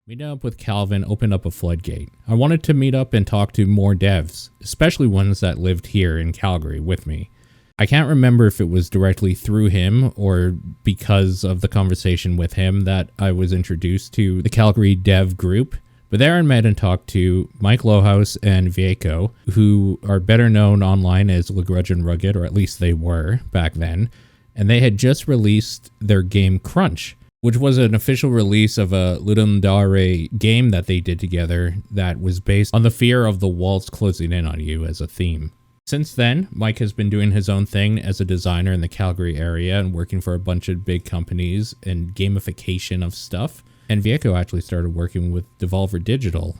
Meeting up with Calvin opened up a floodgate. I wanted to meet up and talk to more devs, especially ones that lived here in Calgary with me. I can't remember if it was directly through him or because of the conversation with him that I was introduced to the Calgary dev group, but there I met and talked to Mike Lohaus and Vieko, who are better known online as LeGrudge Rugged, or at least they were back then, and they had just released their game KRUNCH, which was an official release of a Ludum Dare game that they did together that was based on the fear of the walls closing in on you as a theme. Since then, Mike has been doing his own thing as a designer in the Calgary area and working for a bunch of big companies and gamification of stuff. And Vieko actually started working with Devolver Digital.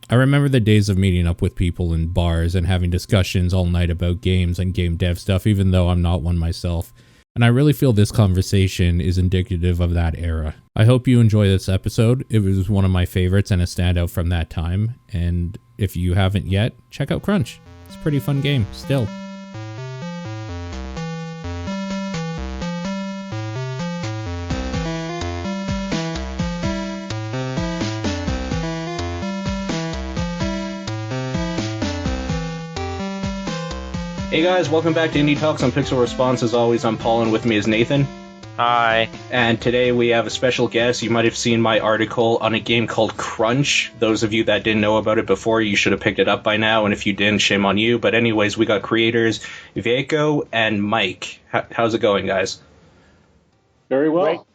I remember the days of meeting up with people in bars and having discussions all night about games and game dev stuff, even though I'm not one myself. And I really feel this conversation is indicative of that era. I hope you enjoy this episode. It was one of my favorites and a standout from that time. And if you haven't yet, check out KRUNCH. It's a pretty fun game, still. Hey guys, welcome back to Indie Talks on Pixel Response. As always, I'm Paul, and with me is Nathan. Hi. And today we have a special guest. You might have seen my article on a game called KRUNCH. Those of you that didn't know about it before, you should have picked it up by now, and if you didn't, shame on you. But anyways, we got creators Vieko and Mike. How's it going, guys? Very well.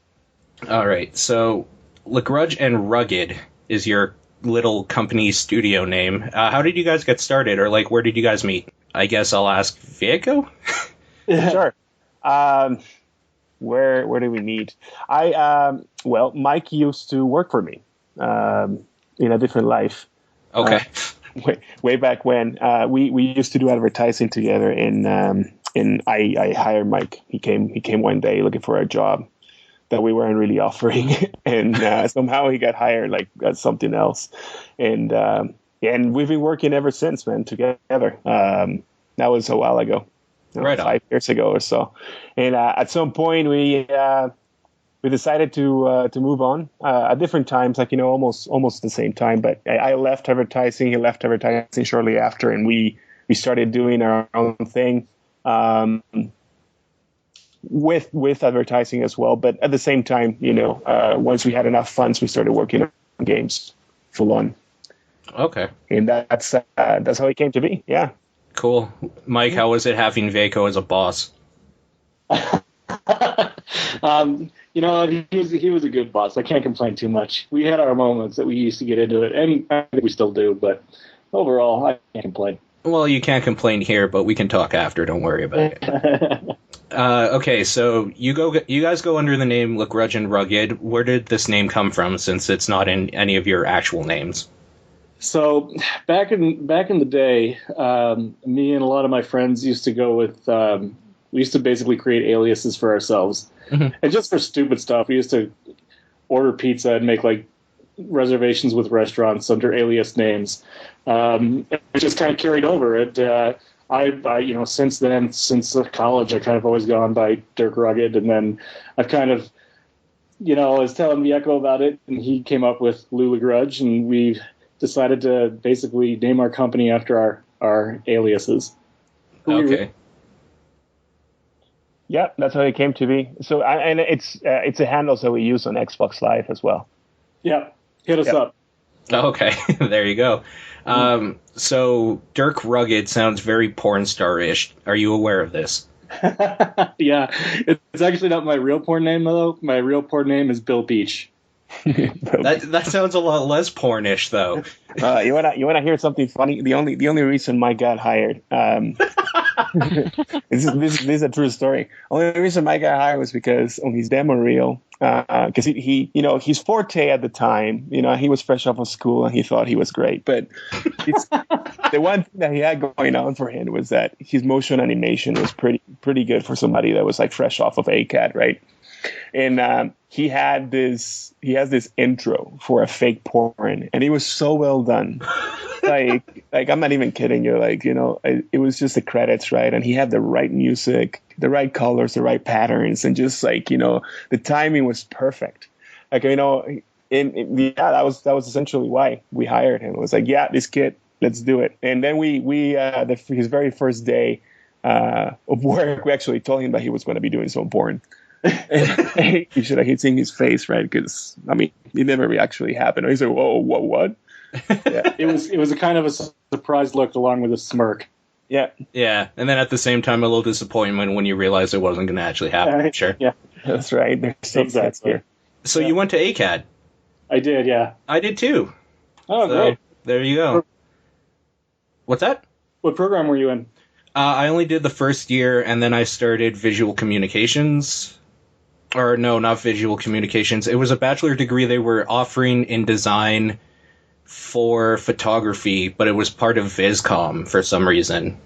All right, so LeGrudge Rugged is your little company studio name. How did you guys get started, or where did you guys meet? I guess I'll ask Vieko. Sure. Where do we meet? Mike used to work for me in a different life. Okay. Way back when we used to do advertising together, and I hired Mike. He came one day looking for a job that we weren't really offering, and somehow he got hired at something else, and we've been working ever since, man, together. That was a while ago, right, 5 years ago or so. And at some point, we decided to move on at different times, almost the same time. But I left advertising, he left advertising shortly after, and we started doing our own thing with advertising as well. But at the same time, once we had enough funds, we started working on games full on. Okay. And that's how it came to be. Yeah. Cool. Mike, how was it having Vieko as a boss? He was a good boss. I can't complain too much. We had our moments that we used to get into it, and I think we still do, but overall, I can't complain. Well, you can't complain here, but we can talk after. Don't worry about it. Okay, so you guys go under the name LeGrudge Rugged. Where did this name come from, since it's not in any of your actual names? So back in the day, me and a lot of my friends used to go with. We used to basically create aliases for ourselves, and just for stupid stuff. We used to order pizza and make reservations with restaurants under alias names. It just kind of carried over. I since then, since college, I kind of always gone by Dirk Rugged, and then I've kind of, I was telling Vieko about it, and he came up with LeGrudge, and we decided to basically name our company after our aliases. Okay. Yeah, that's how it came to be. So, and it's a handle that we use on Xbox Live as well. Yeah, hit us up. Okay, there you go. So Dirk Rugged sounds very porn star-ish. Are you aware of this? Yeah, it's actually not my real porn name though. My real porn name is Bill Beach. That sounds a lot less pornish, though. You wanna hear something funny? The only reason Mike got hired, this is a true story. Only reason Mike got hired was because on his demo reel, because he his forte at the time, he was fresh off of school and he thought he was great, but the one thing that he had going on for him was that his motion animation was pretty good for somebody that was fresh off of ACAD, right? And he has this intro for a fake porn, and it was so well done. I'm not even kidding you. It was just the credits, right? And he had the right music, the right colors, the right patterns, and just the timing was perfect. yeah, that was essentially why we hired him. It was like, yeah, this kid, let's do it. And then his very first day of work, we actually told him that he was going to be doing some porn. You should have seen his face, right? Because I mean, it never actually happened. He said, "Whoa, what?" Yeah. It was a kind of a surprised look along with a smirk. Yeah, yeah, and then at the same time, a little disappointment when you realize it wasn't going to actually happen. Sure, yeah, that's right. There's some sets here. So you went to ACAD. I did, yeah. I did too. Oh, so, great. There you go. What's that? What program were you in? I only did the first year, and then I started visual communications. Or no, not visual communications. It was a bachelor degree they were offering in design for photography, but it was part of VisCom for some reason.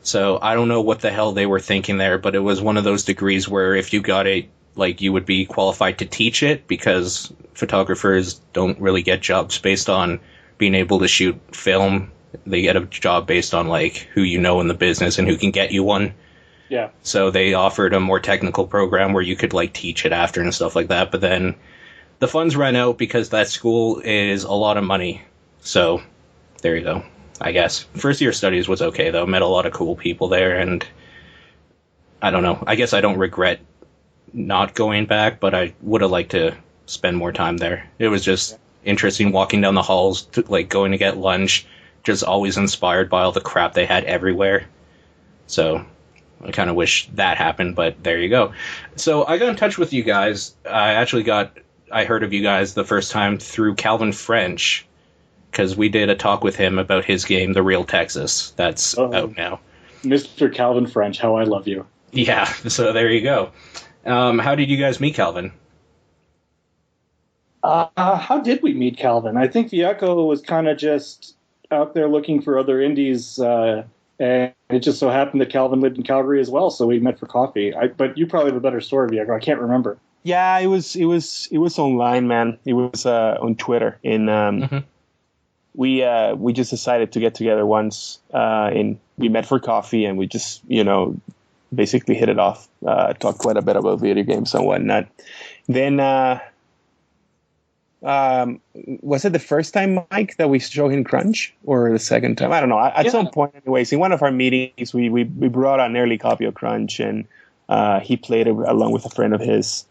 So I don't know what the hell they were thinking there, but it was one of those degrees where if you got it, like, you would be qualified to teach it, because photographers don't really get jobs based on being able to shoot film. They get a job based on, like, who you know in the business and who can get you one. Yeah. So they offered a more technical program where you could, like, teach it after and stuff like that. But then the funds ran out because that school is a lot of money. So there you go, I guess. First year studies was okay, though. Met a lot of cool people there, and I don't know. I guess I don't regret not going back, but I would have liked to spend more time there. It was just interesting walking down the halls, like going to get lunch, just always inspired by all the crap they had everywhere. So I kind of wish that happened, but there you go. So I got in touch with you guys. I heard of you guys the first time through Calvin French, because we did a talk with him about his game, The Real Texas. That's out now. Mr. Calvin French, how I love you. Yeah, so there you go. How did you guys meet Calvin? How did we meet Calvin? I think Vieko was kind of just out there looking for other indies, and it just so happened that Calvin lived in Calgary as well, so we met for coffee. But you probably have a better story, Vieko. I can't remember. Yeah, it was online, man. It was on Twitter, and we just decided to get together once, and we met for coffee, and we just basically hit it off. Talked quite a bit about video games and whatnot. Then was it the first time, Mike, that we showed him KRUNCH, or the second time? I don't know. At some point, anyways, in one of our meetings, we brought an early copy of KRUNCH, and he played it along with a friend of his.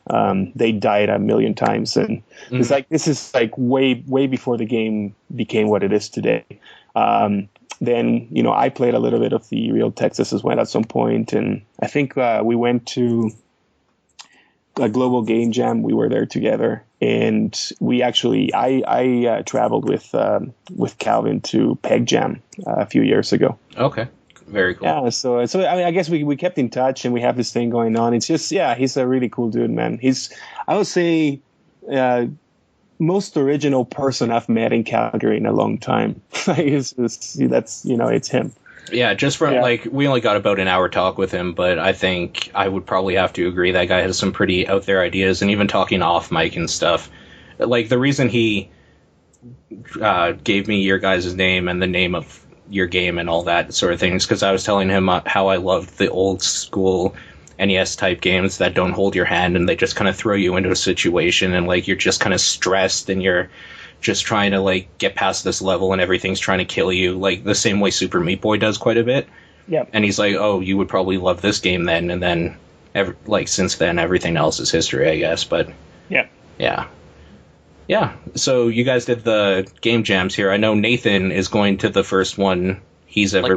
They died a million times, and it's like, this is like way before the game became what it is today. Then, I played a little bit of the Real Texas as well at some point, and I think we went to a global game jam. We were there together, and we actually, I traveled with Calvin to Peg Jam a few years ago. Okay, very cool. Yeah, so I mean, I guess we kept in touch, and we have this thing going on. It's just, he's a really cool dude, man. He's, I would say, most original person I've met in Calgary in a long time. It's him. Yeah, just from we only got about an hour talk with him, but I think I would probably have to agree that guy has some pretty out there ideas, and even talking off mic and stuff. Like, the reason he gave me your guys' name and the name of your game and all that sort of thing is because I was telling him how I loved the old school NES type games that don't hold your hand, and they just kind of throw you into a situation, and like you're just kind of stressed, and you're just trying to like get past this level, and everything's trying to kill you, like the same way Super Meat Boy does quite a bit. Yeah. And he's like, "Oh, you would probably love this game then," and then since then everything else is history, I guess. But yeah. So you guys did the game jams here. I know Nathan is going to the first one he's ever.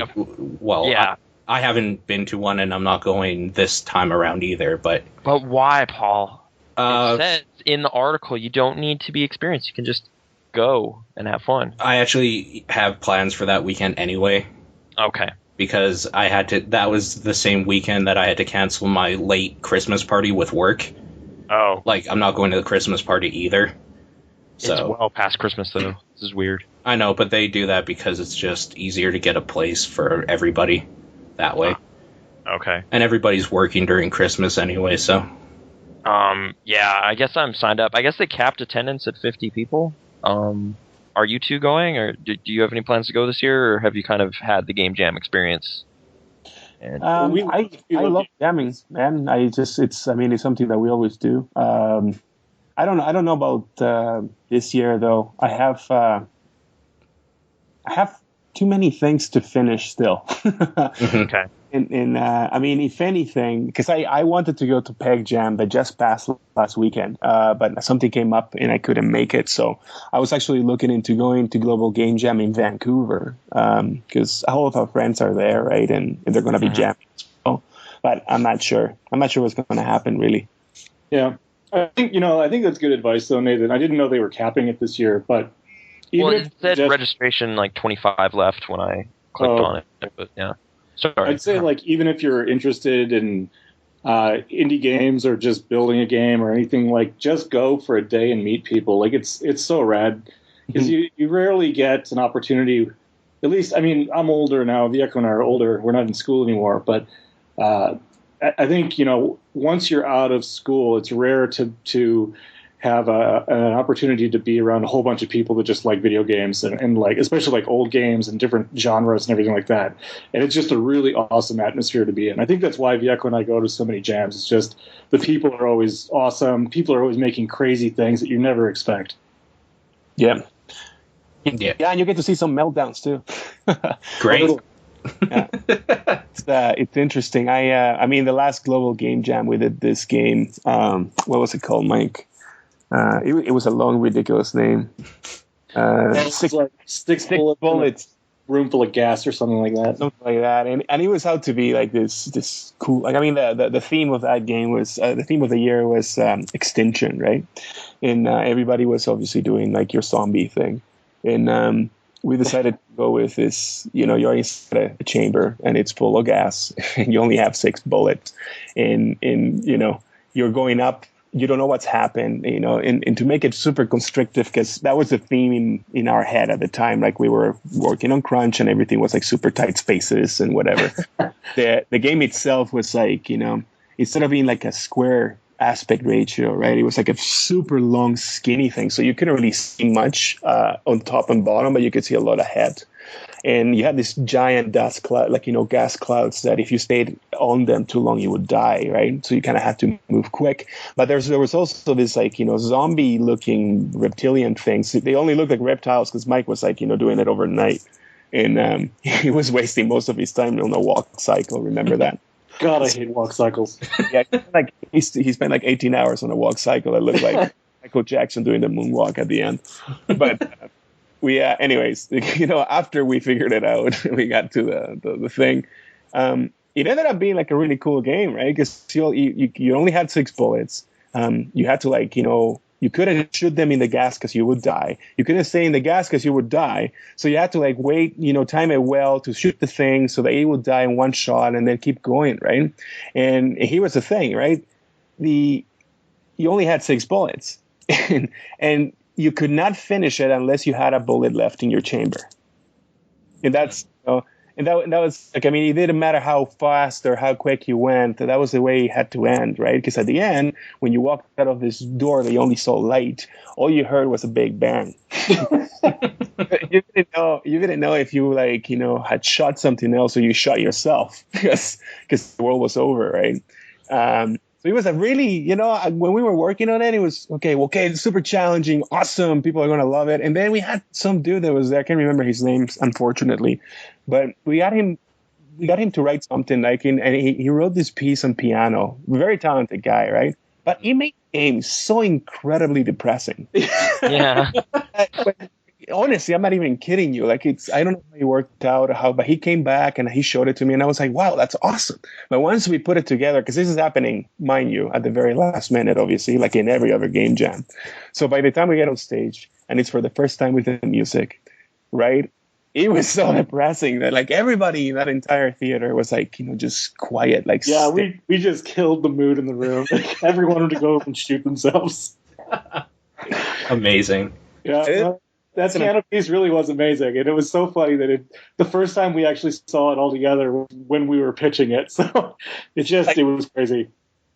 I haven't been to one, and I'm not going this time around either. But why, Paul? It says in the article you don't need to be experienced. You can just go and have fun. I actually have plans for that weekend anyway. Okay. Because that was the same weekend that I had to cancel my late Christmas party with work. Oh. Like, I'm not going to the Christmas party either. So. It's well past Christmas, though. This is weird. I know, but they do that because it's just easier to get a place for everybody that way. Okay. And everybody's working during Christmas anyway, so. Yeah, I guess I'm signed up. I guess they capped attendance at 50 people. Are you two going, or do you have any plans to go this year, or have you kind of had the game jam experience? And I love jamming, man. It's something that we always do. I don't know about this year though. I have too many things to finish still. Okay. I mean, if anything, because I wanted to go to Peg Jam that just passed last weekend, but something came up and I couldn't make it. So I was actually looking into going to Global Game Jam in Vancouver because all of our friends are there, right? And they're going to be jamming as well. But I'm not sure. I'm not sure what's going to happen, really. Yeah. I think that's good advice, though, Nathan. I didn't know they were capping it this year, but Well, it said registration like 25 left when I clicked on it, but yeah. Sorry. I'd say like even if you're interested in indie games or just building a game or anything, like just go for a day and meet people. Like it's so rad because you rarely get an opportunity. At least, I mean, I'm older now. Vieko and I are older. We're not in school anymore, but I think once you're out of school, it's rare to have an opportunity to be around a whole bunch of people that just like video games and like, especially like old games and different genres and everything like that. And it's just a really awesome atmosphere to be in. I think that's why Vieko and I go to so many jams. It's just the people are always awesome. People are always making crazy things that you never expect. Yeah. Yeah. Yeah, and you get to see some meltdowns too. Great. Yeah. It's interesting. I mean, the last Global Game Jam, we did this game. What was it called, Mike? It was a long, ridiculous name. Six bullets, room full of gas, or something like that. Something like that, and it was out to be like this cool. Like I mean, the theme of that game was the theme of the year was extinction, right? And everybody was obviously doing like your zombie thing, and we decided to go with this. You're inside a chamber and it's full of gas, and you only have 6 bullets, and you're going up. You don't know what's happened, and to make it super constrictive, because that was the theme in our head at the time. Like we were working on crunch and everything was like super tight spaces and whatever. The game itself was like, instead of being like a square aspect ratio, right? It was like a super long, skinny thing. So you couldn't really see much on top and bottom, but you could see a lot ahead. And you had this giant dust cloud, like, gas clouds that if you stayed on them too long, you would die, right? So you kind of had to move quick. But there was also this, like, zombie-looking reptilian things. They only looked like reptiles because Mike was, like, doing it overnight. And he was wasting most of his time on a walk cycle. Remember that? God, I hate walk cycles. Yeah, like he spent, like, 18 hours on a walk cycle. It looked like Michael Jackson doing the moonwalk at the end. But... anyways, after we figured it out, we got to the thing. It ended up being like a really cool game, right? Because you only had 6 bullets. You had to you couldn't shoot them in the gas because you would die. You couldn't stay in the gas because you would die. So you had to wait, time it well to shoot the thing so that it would die in one shot and then keep going, right? And here was the thing, right? You only had 6 bullets, and you could not finish it unless you had a bullet left in your chamber. And that's, and that was like, I mean, it didn't matter how fast or how quick you went, that was the way it had to end, right? Because at the end, when you walked out of this door that you only saw light, all you heard was a big bang. You didn't know if you had shot something else or you shot yourself because the world was over, right? So it was a really, when we were working on it, it was okay, it's super challenging, awesome, people are going to love it. And then we had some dude that was there, I can't remember his name, unfortunately, but we got him to write something and he wrote this piece on piano, very talented guy, right? But he made the game so incredibly depressing. Yeah. Honestly, I'm not even kidding you. Like I don't know how he worked out but he came back and he showed it to me and I was like, wow, that's awesome. But once we put it together, because this is happening, mind you, at the very last minute, obviously, like in every other game jam. So by the time we get on stage and it's for the first time with the music, right? It was so depressing that like everybody in that entire theater was like, just quiet. Like, yeah, we just killed the mood in the room. Everyone wanted to go and shoot themselves. Amazing. Yeah. That piano piece really was amazing, and it was so funny that the first time we actually saw it all together was when we were pitching it. So it was crazy.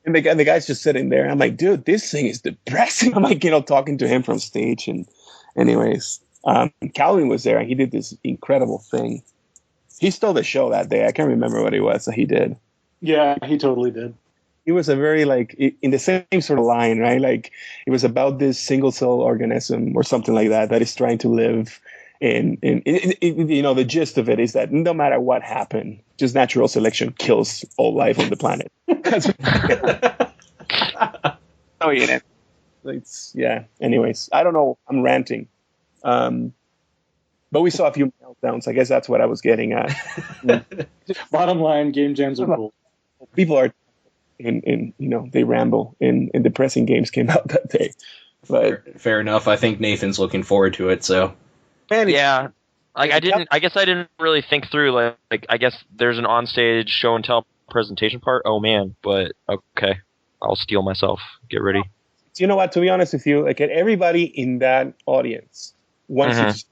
And the guy's just sitting there. I'm like, dude, this thing is depressing. I'm like, talking to him from stage. And anyways, Calvin was there, and he did this incredible thing. He stole the show that day. I can't remember what it was that he did. Yeah, he totally did. it was a very in the same sort of line, right? Like it was about this single cell organism or something like that is trying to live. And the gist of it is that no matter what happened, just natural selection kills all life on the planet. Oh yeah. Anyways, I don't know. I'm ranting. But we saw a few meltdowns. I guess that's what I was getting at. Bottom line, game jams are cool. People are, they ramble, and depressing games came out that day. But fair enough. I think Nathan's looking forward to it. So, yeah, I guess I didn't really think through. Like I guess there's an onstage show and tell presentation part. Oh man, but okay, I'll steel myself. Get ready. You know what? To be honest with you, everybody in that audience wants to.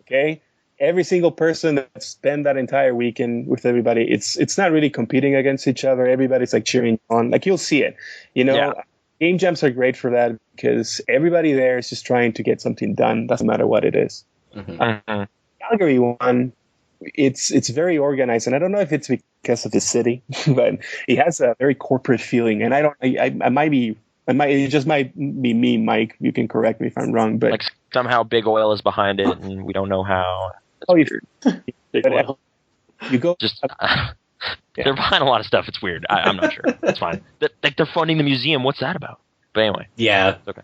Okay, every single person that spent that entire weekend with everybody, it's not really competing against each other. Everybody's cheering on. You'll see it. Game jams are great for that because everybody there is just trying to get something done. Doesn't matter what it is. Calgary one, it's very organized, and I don't know if it's because of the city, but it has a very corporate feeling. And it just might be me, Mike. You can correct me if I'm wrong, but somehow Big Oil is behind it, and we don't know how. Big Oil. You go. They're behind a lot of stuff. It's weird. I'm not sure. It's fine. They're funding the museum. What's that about? But anyway, yeah, okay.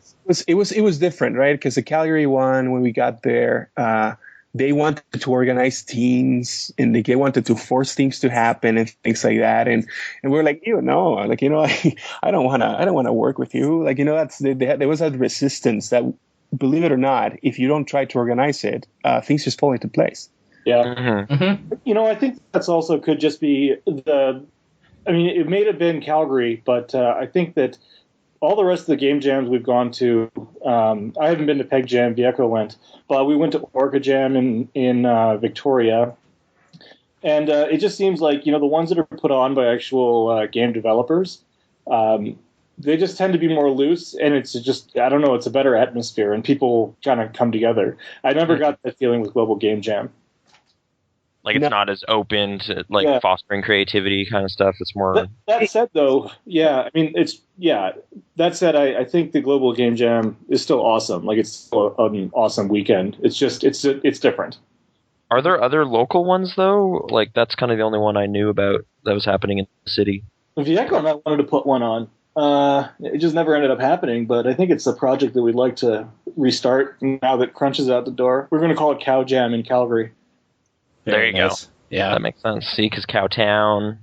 It was different, right? Because the Calgary one, when we got there, they wanted to organize teams, and they wanted to force things to happen and things like that. And we're like, I don't want to work with you. There was that resistance that, believe it or not, if you don't try to organize it, things just fall into place. Yeah. I think that's also could just be it may have been Calgary, but I think that all the rest of the game jams we've gone to, I haven't been to Peg Jam, Vieko went, but we went to Orca Jam in Victoria. And it just seems like, the ones that are put on by actual game developers, they just tend to be more loose, and it's just, I don't know, it's a better atmosphere, and people kind of come together. I never got that feeling with Global Game Jam. It's not as open to fostering creativity kind of stuff. It's more. That said, though, that said, I think the Global Game Jam is still awesome. It's still an awesome weekend. It's just it's different. Are there other local ones though? That's kind of the only one I knew about that was happening in the city. Vieko and I wanted to put one on. It just never ended up happening. But I think it's a project that we'd like to restart now that Crunch is out the door. We're going to call it Cow Jam in Calgary. There you go. Yeah, that makes sense. See, because Cowtown,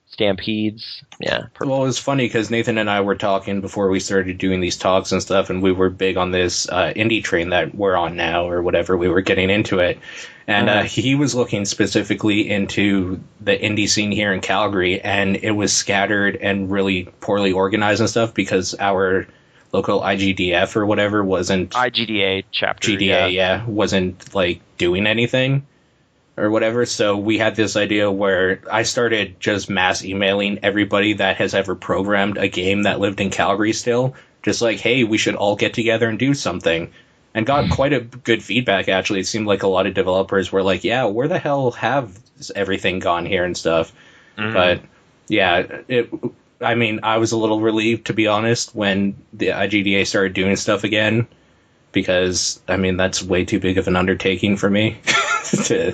Stampedes, perfect. Well, it was funny because Nathan and I were talking before we started doing these talks and stuff, and we were big on this indie train that we're on now, or whatever. We were getting into it, and he was looking specifically into the indie scene here in Calgary, and it was scattered and really poorly organized and stuff because our local IGDF or whatever wasn't IGDA chapter. GDA, wasn't doing anything or whatever. So we had this idea where I started just mass emailing everybody that has ever programmed a game that lived in Calgary still, just hey, we should all get together and do something, and got quite a good feedback. Actually, it seemed like a lot of developers were yeah, where the hell have everything gone here and stuff. But yeah, I was a little relieved, to be honest, when the IGDA started doing stuff again, because that's way too big of an undertaking for me.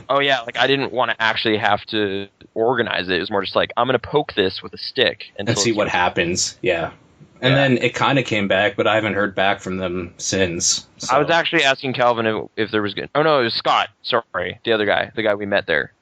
Oh yeah, I didn't want to actually have to organize it. It was more just I'm going to poke this with a stick and see what happens. Yeah. And then it kind of came back, but I haven't heard back from them since. So. I was actually asking Calvin if there was good. Oh no, it was Scott. Sorry, the other guy, the guy we met there.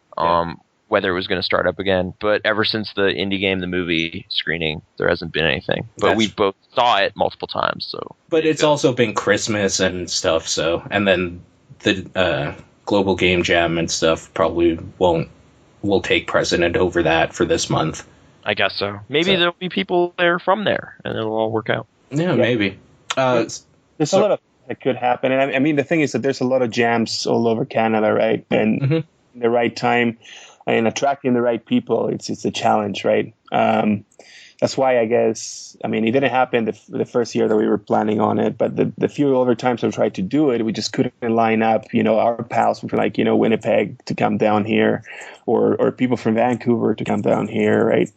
Whether it was going to start up again, but ever since the indie game, the movie screening, there hasn't been anything. But we both saw it multiple times. So. But it's also been Christmas and stuff. So, and then the Global Game Jam and stuff probably will take precedent over that for this month. I guess so. Maybe there'll be people there from there, and it'll all work out. Yeah, maybe. There's a lot of that could happen, and the thing is that there's a lot of jams all over Canada, right? And in the right time, and attracting the right people, it's a challenge, right? That's why I guess, it didn't happen the first year that we were planning on it, but the few other times we tried to do it, we just couldn't line up, our pals from Winnipeg to come down here, or people from Vancouver to come down here, right?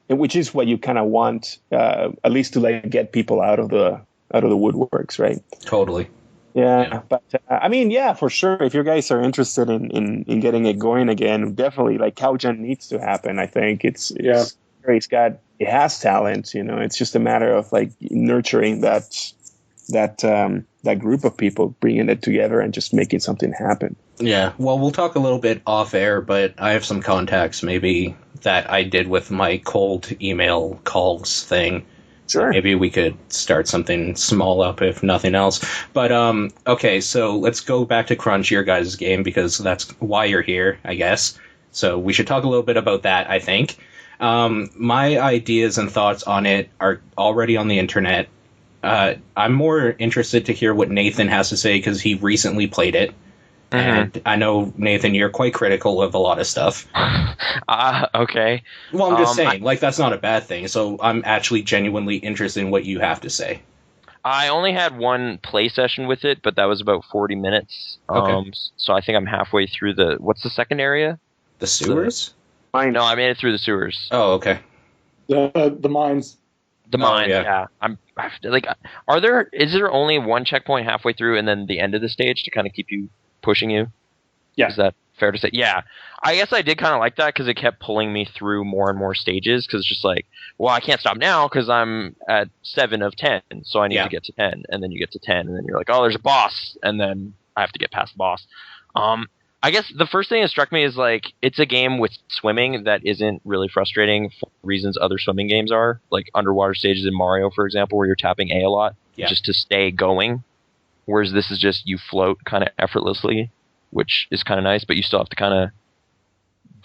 which is what you kind of want, at least to like get people out of the woodworks, right? Totally. Yeah. But I mean, yeah, for sure. If you guys are interested in getting it going again, definitely like CowGen needs to happen. I think it has talent. It's just a matter of like nurturing that group of people, bringing it together and just making something happen. Yeah, well, we'll talk a little bit off air, but I have some contacts maybe that I did with my cold email calls thing. Sure. Maybe we could start something small up if nothing else. But, okay, so let's go back to KRUNCH, your guys' game, because that's why you're here, I guess. So we should talk a little bit about that, I think. My ideas and thoughts on it are already on the internet. I'm more interested to hear what Nathan has to say because he recently played it. And I know, Nathan, you're quite critical of a lot of stuff. Okay. Well, I'm just saying, that's not a bad thing. So I'm actually genuinely interested in what you have to say. I only had one play session with it, but that was about 40 minutes. Okay. So I think I'm halfway through what's the second area? The sewers? No, I made it through the sewers. Oh, okay. The mines. The mines, yeah. Is there only one checkpoint halfway through and then the end of the stage to kind of keep you pushing you? Yeah. Is that fair to say? Yeah. I guess I did kind of like that because it kept pulling me through more and more stages because it's just like, well, I can't stop now because I'm at 7 of 10, so I need to get to 10. And then you get to 10, and then you're like, oh, there's a boss, and then I have to get past the boss. I guess the first thing that struck me is like it's a game with swimming that isn't really frustrating for reasons other swimming games are, like underwater stages in Mario, for example, where you're tapping A lot just to stay going. Whereas this is just you float kind of effortlessly, which is kind of nice, but you still have to kind of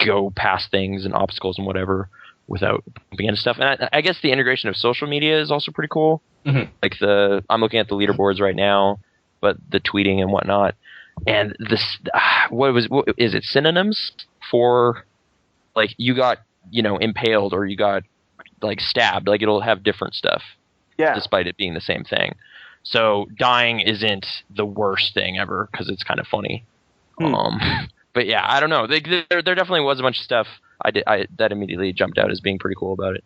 go past things and obstacles and whatever without bumping into stuff. And I guess the integration of social media is also pretty cool. Mm-hmm. Like I'm looking at the leaderboards right now, but the tweeting and whatnot. And this, what is it? Synonyms for like you got, impaled or you got like stabbed. Like it'll have different stuff, despite it being the same thing. So dying isn't the worst thing ever because it's kind of funny. But yeah, I don't know. There definitely was a bunch of stuff that immediately jumped out as being pretty cool about it.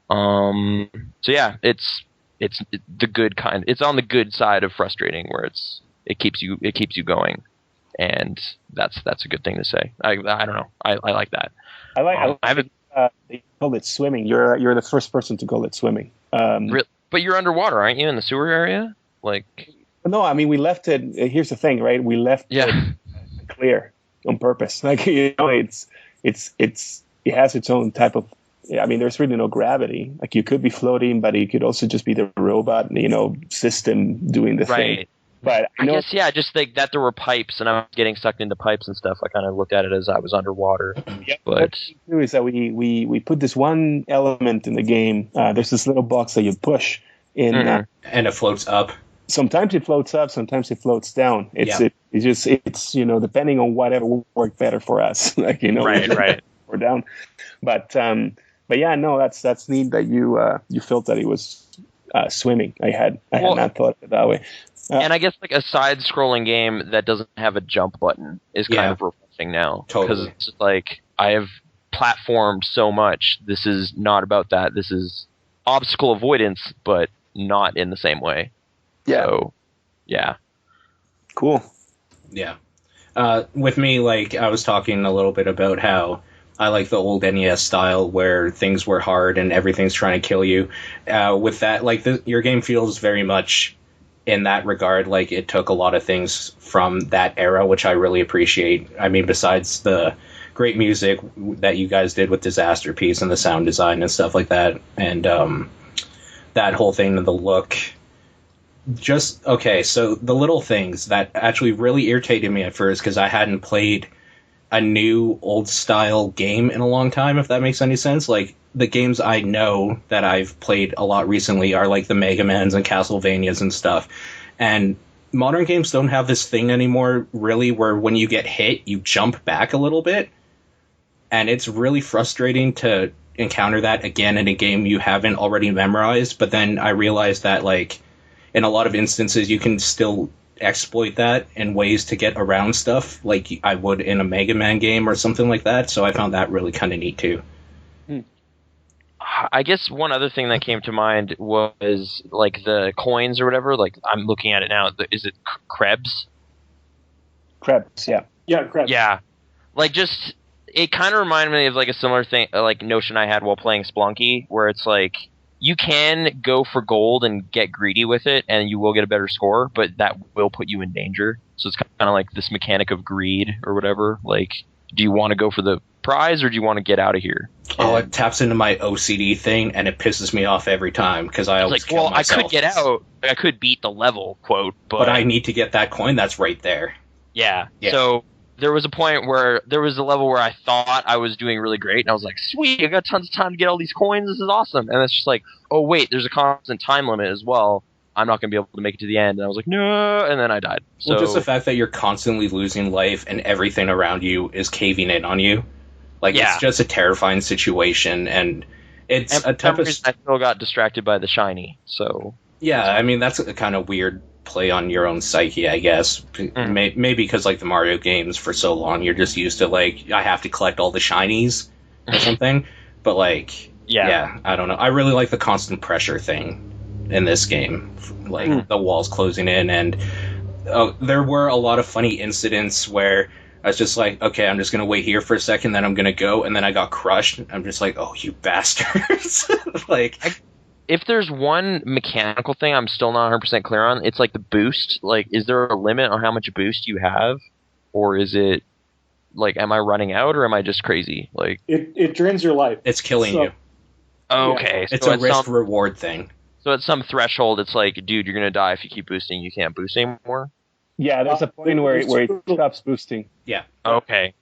So yeah, it's the good kind. It's on the good side of frustrating, where it keeps you going, and that's a good thing to say. I don't know. I like that. They call it swimming. You're the first person to call it swimming. But you're underwater, aren't you, in the sewer area? Like, no, I mean we left it. Here's the thing, right? We left it clear on purpose. Like it has its own type of. I mean, there's really no gravity. Like you could be floating, but it could also just be the robot, system doing the thing. But I guess just like that there were pipes, and I was getting sucked into pipes and stuff. I kind of looked at it as I was underwater. But what we do is that we put this one element in the game. There's this little box that you push in, and it floats up. Sometimes it floats up, sometimes it floats down. It's depending on whatever worked better for us. Like right, or down. But yeah, no, that's neat that you felt that it was swimming. I had not thought of it that way. And I guess like a side-scrolling game that doesn't have a jump button is kind of refreshing now. Totally. Because it's like I have platformed so much. This is not about that. This is obstacle avoidance, but not in the same way. Yeah. So, yeah. Cool. Yeah. With me, like, I was talking a little bit about how I like the old NES style where things were hard and everything's trying to kill you. With that, like, your game feels very much in that regard, like it took a lot of things from that era, which I really appreciate. I mean, besides the great music that you guys did with Disaster Piece and the sound design and stuff like that, and that whole thing and the look. Just, okay, so the little things that actually really irritated me at first because I hadn't played a new old-style game in a long time, if that makes any sense. Like, the games I know that I've played a lot recently are like the Mega Mans and Castlevanias and stuff. And modern games don't have this thing anymore, really, where when you get hit, you jump back a little bit. And it's really frustrating to encounter that again in a game you haven't already memorized. But then I realized that, like, in a lot of instances, you can still exploit that in ways to get around stuff like I would in a Mega Man game or something like that. So I found that really kind of neat, too. I guess one other thing that came to mind was like the coins or whatever. Like I'm looking at it now. Is it Krebs? Krebs, yeah. Yeah, correct. Yeah. Like just it kind of reminded me of like a similar thing, like notion I had while playing Splunky, where it's like you can go for gold and get greedy with it, and you will get a better score, but that will put you in danger. So it's kind of like this mechanic of greed or whatever. Like, do you want to go for the prize or do you want to get out of here? Oh, it taps into my OCD thing, and it pisses me off every time because I always kill myself. I could get out. I could beat the level, quote, but I need to get that coin that's right there. Yeah. So there was a point where there was a level where I thought I was doing really great, and I was like, sweet, I got tons of time to get all these coins. This is awesome. And it's just like, oh, wait, there's a constant time limit as well. I'm not going to be able to make it to the end. And I was like, no, and then I died. So well, just the fact that you're constantly losing life and everything around you is caving in on you. Like, it's just a terrifying situation, and it's a type of... I still got distracted by the shiny, so... Yeah, I mean, that's a kind of weird play on your own psyche, I guess. Maybe because, like, the Mario games for so long, you're just used to, like, I have to collect all the shinies or something. But, like, yeah, I don't know. I really like the constant pressure thing in this game. Like, the walls closing in, and there were a lot of funny incidents where I was just like, okay, I'm just going to wait here for a second, then I'm going to go, and then I got crushed. I'm just like, oh, you bastards. If there's one mechanical thing I'm still not 100% clear on, it's like the boost. Like, is there a limit on how much boost you have? Or is it, like, am I running out or am I just crazy? Like, it drains your life. It's killing you. Okay. It's a risk-reward thing. So at some threshold, it's like, dude, you're going to die if you keep boosting. You can't boost anymore? Yeah, there's a point where it stops boosting. Yeah. Okay.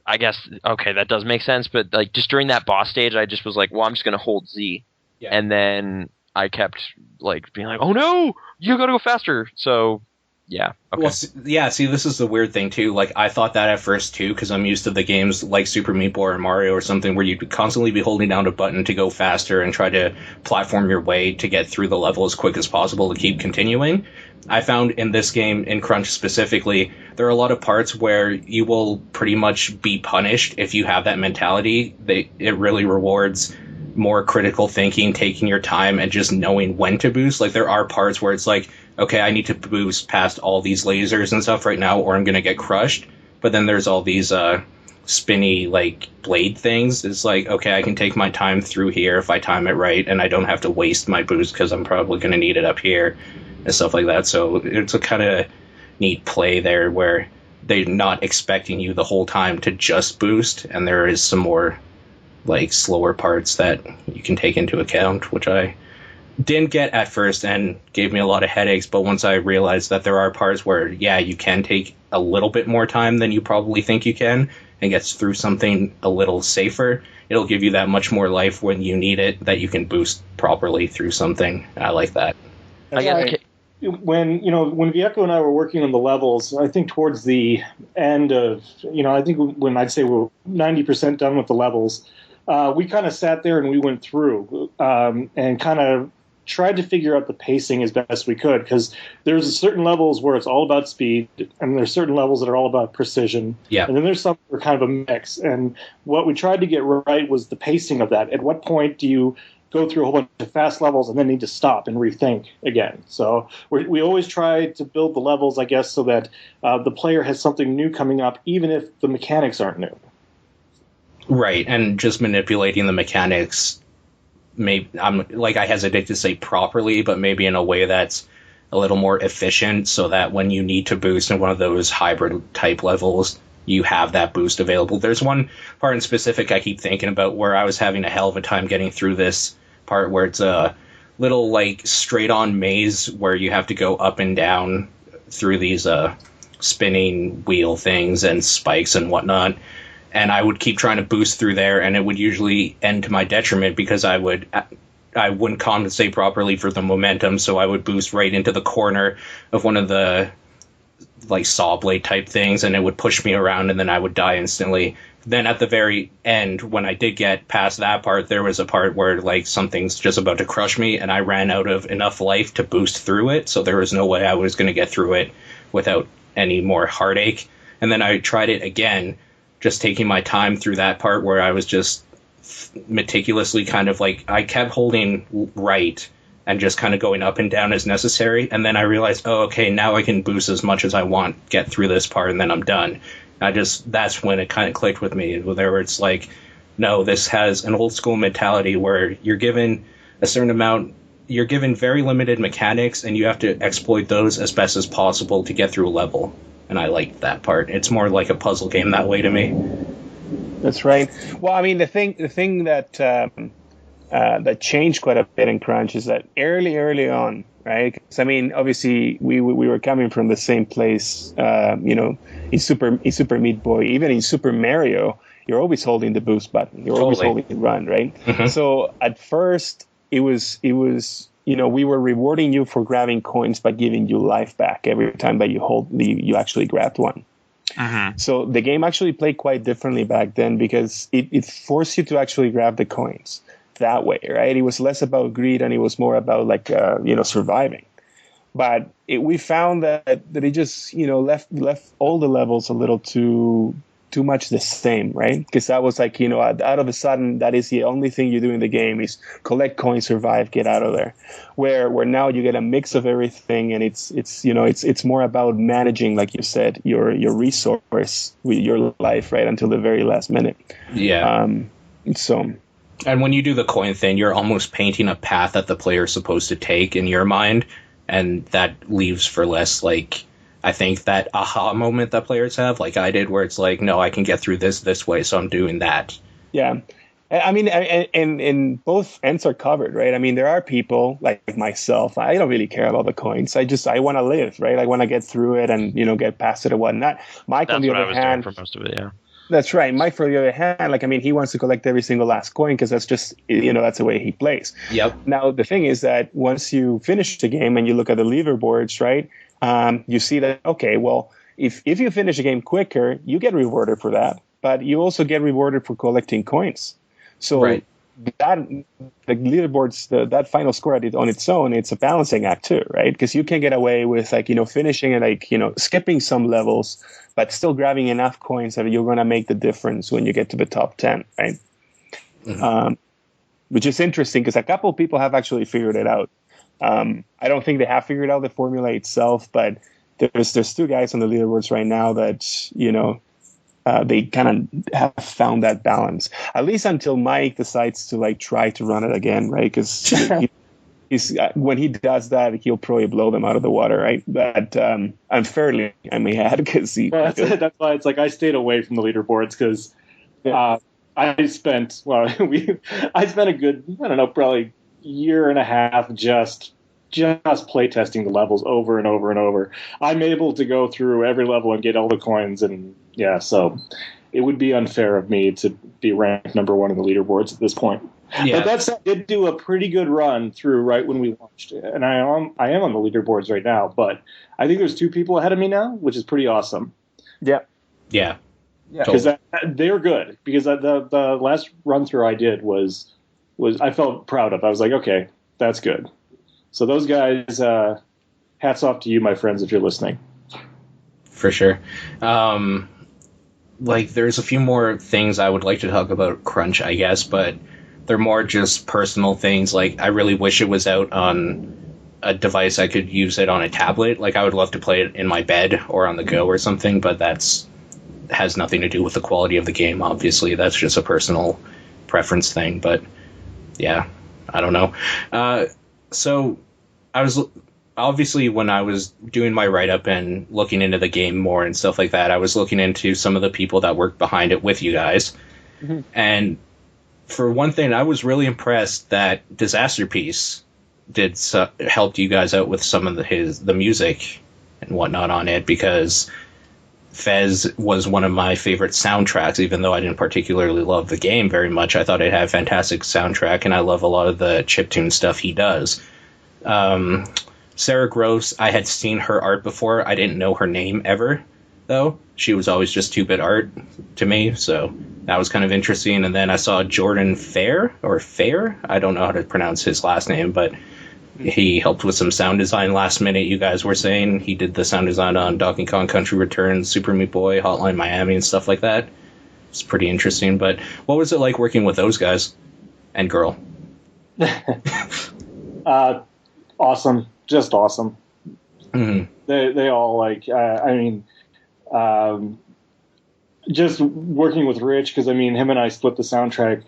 I guess, okay, that does make sense. But, like, just during that boss stage, I just was like, well, I'm just going to hold Z. Yeah. And then I kept like being like, "Oh no, you gotta go faster!" So, yeah. Okay. Well, see, this is the weird thing too. Like, I thought that at first too, because I'm used to the games like Super Meat Boy or Mario or something where you'd constantly be holding down a button to go faster and try to platform your way to get through the level as quick as possible to keep continuing. I found in this game, in KRUNCH specifically, there are a lot of parts where you will pretty much be punished if you have that mentality. It really rewards more critical thinking, taking your time, and just knowing when to boost. Like, there are parts where it's like, okay, I need to boost past all these lasers and stuff right now, or I'm going to get crushed. But then there's all these spinny, like, blade things. It's like, okay, I can take my time through here if I time it right, and I don't have to waste my boost because I'm probably going to need it up here and stuff like that. So it's a kind of neat play there where they're not expecting you the whole time to just boost, and there is some more like slower parts that you can take into account, which I didn't get at first and gave me a lot of headaches. But once I realized that there are parts where, yeah, you can take a little bit more time than you probably think you can and get through something a little safer, it'll give you that much more life when you need it, that you can boost properly through something. I like that. When Vieko and I were working on the levels, I think towards the end of, I think when I'd say we're 90% done with the levels, we kind of sat there and we went through and kind of tried to figure out the pacing as best we could, because there's certain levels where it's all about speed, and there's certain levels that are all about precision. Yeah. And then there's some that are kind of a mix. And what we tried to get right was the pacing of that. At what point do you go through a whole bunch of fast levels and then need to stop and rethink again? So we always try to build the levels, I guess, so that the player has something new coming up, even if the mechanics aren't new. Right, and just manipulating the mechanics, maybe I hesitate to say properly, but maybe in a way that's a little more efficient, so that when you need to boost in one of those hybrid type levels, you have that boost available. There's one part in specific I keep thinking about where I was having a hell of a time getting through this part, where it's a little like straight on maze where you have to go up and down through these spinning wheel things and spikes and whatnot. And I would keep trying to boost through there, and it would usually end to my detriment because I wouldn't compensate properly for the momentum, so I would boost right into the corner of one of the like saw blade type things, and it would push me around, and then I would die instantly. Then at the very end, when I did get past that part, there was a part where like something's just about to crush me, and I ran out of enough life to boost through it, so there was no way I was going to get through it without any more heartache. And then I tried it again, just taking my time through that part where I was just meticulously kind of like, I kept holding right and just kind of going up and down as necessary. And then I realized, oh, okay, now I can boost as much as I want, get through this part, and then I'm done. That's when it kind of clicked with me, where it's like, no, this has an old school mentality where you're given a certain amount, you're given very limited mechanics, and you have to exploit those as best as possible to get through a level. And I liked that part. It's more like a puzzle game that way to me. That's right. Well, I mean, the thing that that changed quite a bit in KRUNCH is that early on, right? 'Cause, I mean, obviously we were coming from the same place. In Super Meat Boy, even in Super Mario, you're always holding the boost button. You're always holding the run, right? Mm-hmm. So at first, it was we were rewarding you for grabbing coins by giving you life back every time that you actually grabbed one. Uh-huh. So the game actually played quite differently back then because it forced you to actually grab the coins that way, right? It was less about greed and it was more about surviving. But we found that it just left all the levels a little too much the same, right? Because that was like out of a sudden that is the only thing you do in the game is collect coins, survive, get out of there. Where now you get a mix of everything, and it's more about managing, like you said, your resource with your life, right, until the very last minute. Yeah. And when you do the coin thing, you're almost painting a path that the player is supposed to take in your mind, and that leaves for less, like, I think that aha moment that players have, like I did, where it's like, no, I can get through this way, so I'm doing that. Yeah. I mean, and both ends are covered, right? I mean, there are people like myself. I don't really care about the coins. I want to live, right? I want to get through it and, get past it and whatnot. Mike, on the other hand, doing for most of it, yeah. That's right. Mike, for the other hand, he wants to collect every single last coin because that's just, that's the way he plays. Yep. Now, the thing is that once you finish the game and you look at the leaderboards, right, you see that, okay, well, if you finish the game quicker, you get rewarded for that, but you also get rewarded for collecting coins. So right. that the leaderboards, that final score on its own, it's a balancing act too, right? Because you can get away with finishing and skipping some levels, but still grabbing enough coins that you're going to make the difference when you get to the top 10, right? Mm-hmm. Which is interesting because a couple of people have actually figured it out. I don't think they have figured out the formula itself, but there's two guys on the leaderboards right now that they kind of have found that balance, at least until Mike decides to try to run it again, right? Because he's when he does that, he'll probably blow them out of the water, right? But unfairly, I may add, because that's why it's like I stayed away from the leaderboards because I spent a good, I don't know, probably year and a half just playtesting the levels over and over and over. I'm able to go through every level and get all the coins, and so it would be unfair of me to be ranked number one in the leaderboards at this point. Yeah. But I did do a pretty good run through right when we launched it, and I am on the leaderboards right now. But I think there's two people ahead of me now, which is pretty awesome. Yeah. Because they were good. Because the last run through I did was I felt proud of. I was like, okay, that's good. So those guys, hats off to you, my friends, if you're listening. For sure. There's a few more things I would like to talk about KRUNCH, I guess, but they're more just personal things. I really wish it was out on a device I could use it on a tablet. I would love to play it in my bed or on the go or something, but has nothing to do with the quality of the game, obviously. That's just a personal preference thing, but yeah, I don't know. So I was obviously, when I was doing my write-up and looking into the game more and stuff like that, I was looking into some of the people that worked behind it with you guys. Mm-hmm. And for one thing, I was really impressed that Disaster Piece helped you guys out with some of the music and whatnot on it, because Fez was one of my favorite soundtracks, even though I didn't particularly love the game very much. I thought it had a fantastic soundtrack, and I love a lot of the chiptune stuff he does. Sarah Gross, I had seen her art before. I didn't know her name ever, though. She was always just 2-bit art to me, so that was kind of interesting. And then I saw Jordan Fair. I don't know how to pronounce his last name, but he helped with some sound design last minute. You guys were saying he did the sound design on Donkey Kong Country Returns, Super Meat Boy, Hotline Miami, and stuff like that. it's pretty interesting. But what was it like working with those guys and girl? Awesome, just awesome. Mm-hmm. They all like. Just working with Rich, because I mean, him and I split the soundtrack.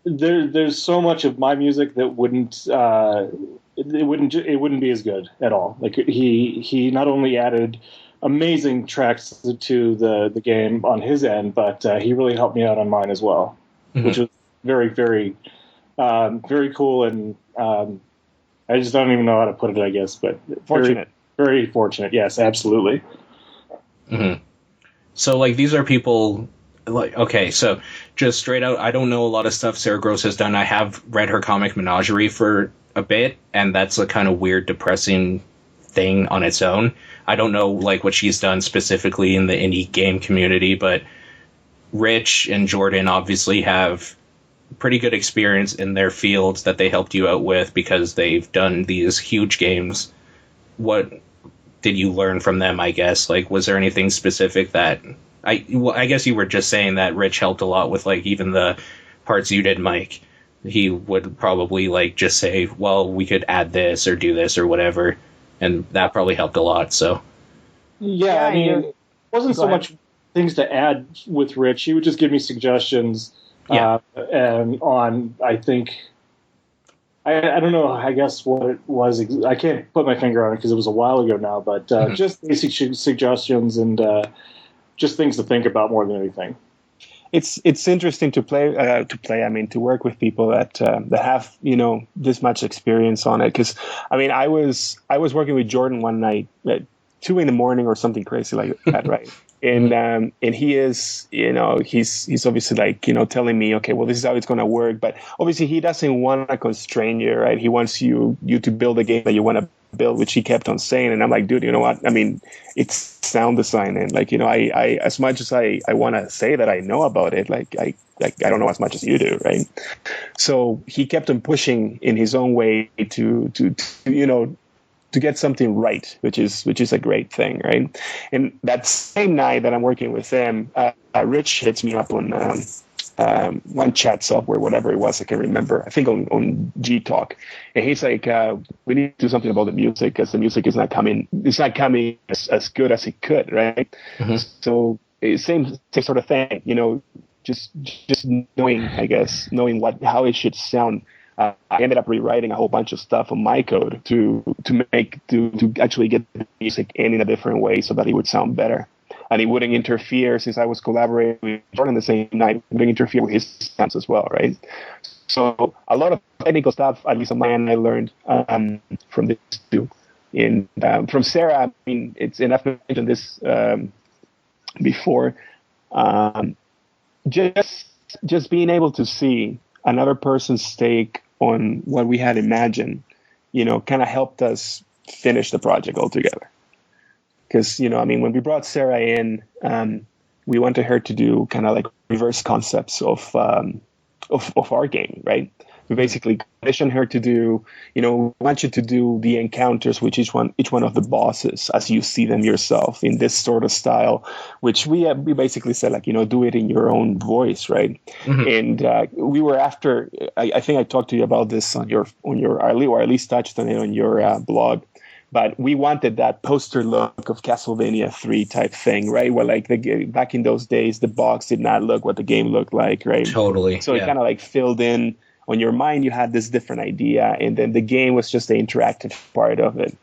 There's so much of my music that wouldn't be as good at all. Like he not only added amazing tracks to the game on his end, but he really helped me out on mine as well, which was very, very, very cool. And I just don't even know how to put it, I guess, but Fortunate. Very, very fortunate. Yes, absolutely. Mm-hmm. So, like, these are people, like, okay, so just straight out, I don't know a lot of stuff Sarah Gross has done. I have read her comic Menagerie for a bit, and that's a kind of weird, depressing thing on its own. I don't know, like, what she's done specifically in the indie game community, but Rich and Jordan obviously have pretty good experience in their fields that they helped you out with because they've done these huge games. What did you learn from them, I guess? Like, was there anything specific that... I guess you were just saying that Rich helped a lot with, like, even the parts you did, Mike. He would probably, like, just say, well, we could add this or do this or whatever, and that probably helped a lot, so... Yeah, I mean, it wasn't so much things to add with Rich. He would just give me suggestions, and on, I think... I don't know, I guess what it was. I can't put my finger on it because it was a while ago now, but just basic suggestions and just things to think about more than anything. It's interesting to play. I mean, to work with people that have this much experience on it. Because I mean, I was working with Jordan one night at 2 a.m. or something crazy like that, right? And he is, he's obviously like, telling me, okay, well, this is how it's going to work. But obviously he doesn't want to constrain you, right? He wants you to build a game that you want to build, which he kept on saying. And I'm like, dude, you know what? I mean, it's sound design. And like, I as much as I want to say that I know about it, I don't know as much as you do, right? So he kept on pushing in his own way to get something right, which is a great thing, right? And that same night that I'm working with them, Rich hits me up on one chat software, whatever it was, I can't remember. I think on G Talk, and he's like, "We need to do something about the music because the music is not coming. It's not coming as good as it could, right?" Mm-hmm. So same sort of thing, just knowing, I guess, how it should sound. I ended up rewriting a whole bunch of stuff on my code to actually get the music in a different way so that it would sound better. And it wouldn't interfere, since I was collaborating with Jordan the same night, it wouldn't interfere with his sounds as well, right? So a lot of technical stuff, at least on my end, I learned from this too. And from Sarah, I mean, and I've mentioned this before, just being able to see another person's take on what we had imagined, kind of helped us finish the project altogether. Because, I mean, when we brought Sarah in, we wanted her to do kind of like reverse concepts of our game, right? We basically commissioned her to do, we want you to do the encounters with each one of the bosses as you see them yourself in this sort of style, which we basically said, like, do it in your own voice, right? Mm-hmm. And we were after, I think I talked to you about this on your or at least touched on it on your blog. But we wanted that poster look of Castlevania 3 type thing, right? Where like back in those days, the box did not look what the game looked like, right? Totally. So it kind of like filled in. On your mind, you had this different idea, and then the game was just the interactive part of it.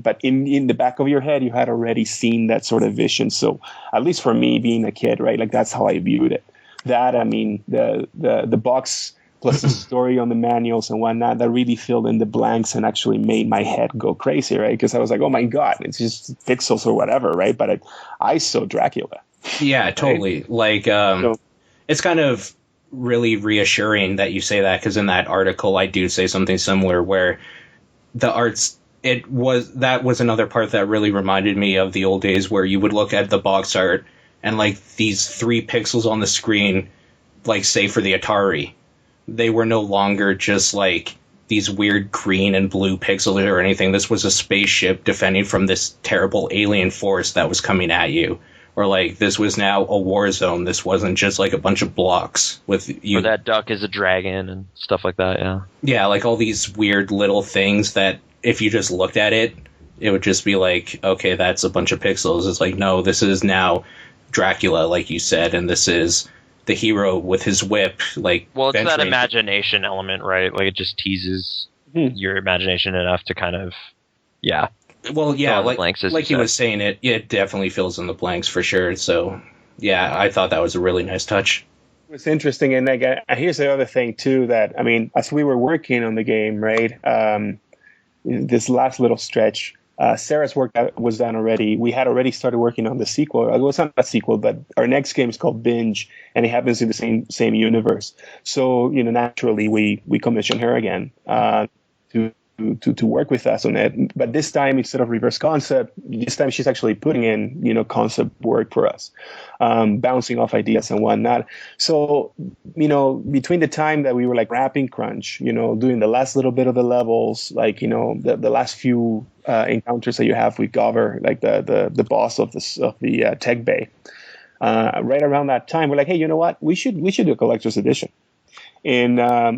But in the back of your head, you had already seen that sort of vision. So at least for me, being a kid, right, like that's how I viewed it. That, I mean, the box plus the story on the manuals and whatnot, that really filled in the blanks and actually made my head go crazy, right? Because I was like, oh my God, it's just pixels or whatever, right? But I saw Dracula. Yeah, totally. Right? Like, it's kind of really reassuring that you say that, because in that article I do say something similar where the arts, that was another part that really reminded me of the old days where you would look at the box art and like these 3 pixels on the screen, like say for the Atari, they were no longer just like these weird green and blue pixels or anything. This was a spaceship defending from this terrible alien force that was coming at you. or like this was now a war zone. This wasn't just like a bunch of blocks with you. Or that duck is a dragon and stuff like that. Yeah. Yeah, like all these weird little things that if you just looked at it, it would just be like, okay, that's a bunch of pixels. It's like, no, this is now Dracula, like you said, and this is the hero with his whip. Like, well, it's that venturing- imagination element, right? Like it just teases your imagination enough to kind of, yeah. Well, yeah, fill in the like blanks, as like you he was said. saying, it definitely fills in the blanks for sure. So, yeah, I thought that was a really nice touch. It's interesting, and like here's the other thing too. That I mean, as we were working on the game, right? This last little stretch, Sarah's work was done already. We had already started working on the sequel. It was not a sequel, but our next game is called Binge, and it happens in the same universe. So naturally, we commissioned her again to work with us on it. But this time, instead of reverse concept, this time she's actually putting in concept work for us, bouncing off ideas and whatnot. So between the time that we were like wrapping Crunch, doing the last little bit of the levels, like the last few encounters that you have with Gover, like the boss of the tech bay, right around that time, we're like, hey, you know what? We should do a collector's edition. And a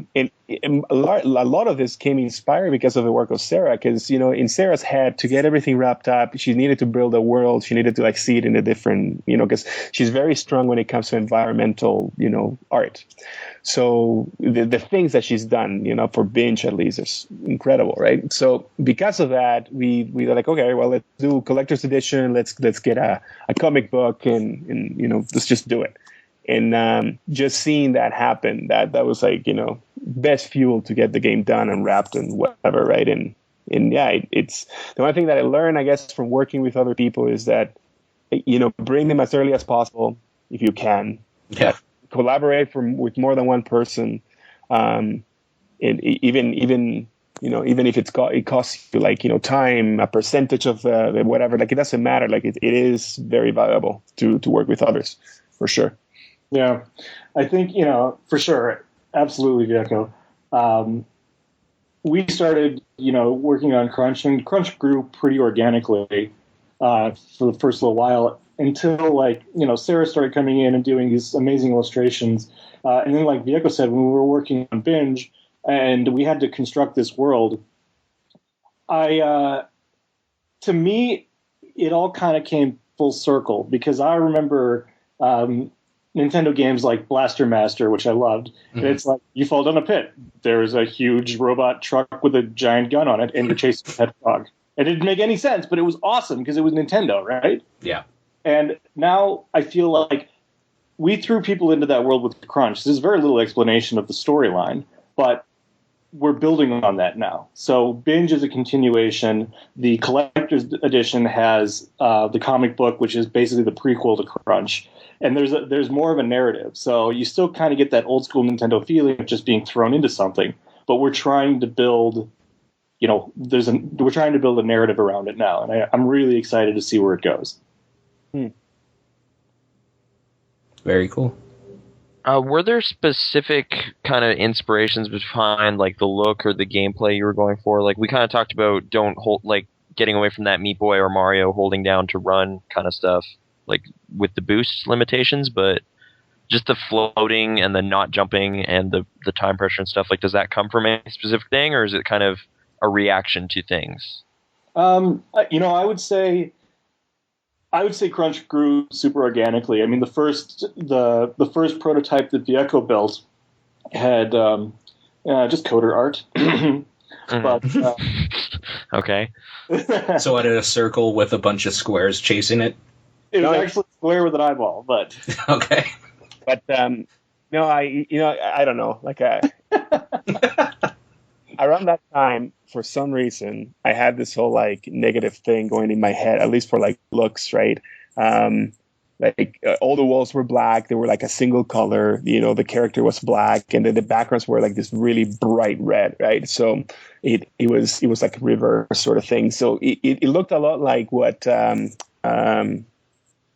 lot of this came inspired because of the work of Sarah, because in Sarah's head, to get everything wrapped up, she needed to build a world. She needed to like see it in a different, because she's very strong when it comes to environmental, art. So the things that she's done, for Binge at least, is incredible, right? So because of that, we were like, okay, well, let's do collector's edition. Let's get a comic book and let's just do it. And just seeing that happen, that was like, best fuel to get the game done and wrapped and whatever, right? And yeah, it's the one thing that I learned, I guess, from working with other people is that, bring them as early as possible if you can. Yeah. Collaborate with more than one person. And even if it costs you like, time, a percentage of whatever, like it doesn't matter. Like it is very valuable to work with others, for sure. Yeah, I think, for sure. Absolutely, Vieko. We started, working on Crunch, and Crunch grew pretty organically for the first little while until, Sarah started coming in and doing these amazing illustrations. And then, like Vieko said, when we were working on Binge and we had to construct this world, to me, it all kind of came full circle because I remember Nintendo games like Blaster Master, which I loved. Mm-hmm. And it's like you fall down a pit. There's a huge robot truck with a giant gun on it, and you're chasing a pet frog. It didn't make any sense, but it was awesome because it was Nintendo, right? Yeah. And now I feel like we threw people into that world with Crunch. There's very little explanation of the storyline, but we're building on that now. So Binge is a continuation. The collector's edition has the comic book, which is basically the prequel to Crunch. And there's more of a narrative. So you still kind of get that old school Nintendo feeling of just being thrown into something. But we're trying to build, we're trying to build a narrative around it now. And I'm really excited to see where it goes. Very cool. Were there specific kind of inspirations behind like the look or the gameplay you were going for? Like we kind of talked about getting away from that Meat Boy or Mario holding down to run kind of stuff, like with the boost limitations, but just the floating and the not jumping and the time pressure and stuff, like does that come from any specific thing or is it kind of a reaction to things? I would say Crunch grew super organically. I mean, the first prototype that Vieko built had just coder art. But okay. So I did a circle with a bunch of squares chasing it. It was actually square with an eyeball, but okay. But I don't know. Like around that time, for some reason, I had this whole like negative thing going in my head, at least for like looks, right? All the walls were black. They were like a single color. The character was black, and then the backgrounds were like this really bright red, right? So it was like a reverse sort of thing. So it looked a lot like what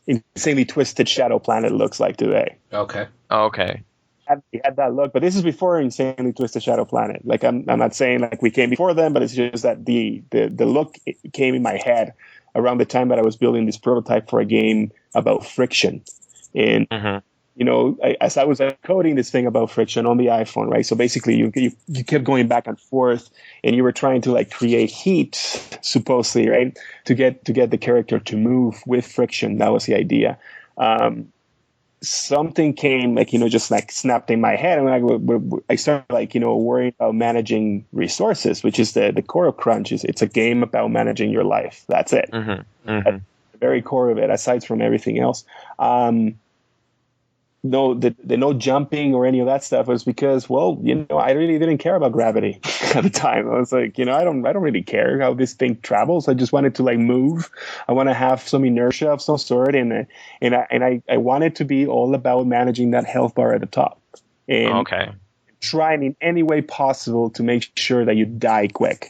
Insanely Twisted Shadow Planet looks like today. Okay. Okay. It had that look, but this is before Insanely Twisted Shadow Planet. Like I'm not saying like we came before them, but it's just that the look came in my head around the time that I was building this prototype for a game about friction. And as I was coding this thing about friction on the iPhone, right? So basically, you kept going back and forth, and you were trying to like create heat, supposedly, right, to get the character to move with friction. That was the idea. Something came, like, just like snapped in my head, and I started like worrying about managing resources, which is the core of KRUNCH. It's a game about managing your life. That's it. That's the very core of it, aside from everything else. No, the no jumping or any of that stuff was because, well, I really didn't care about gravity at the time. I was like, I don't really care how this thing travels. I just wanted to like move. I want to have some inertia of some sort, and I want it to be all about managing that health bar at the top, and trying in any way possible to make sure that you die quick,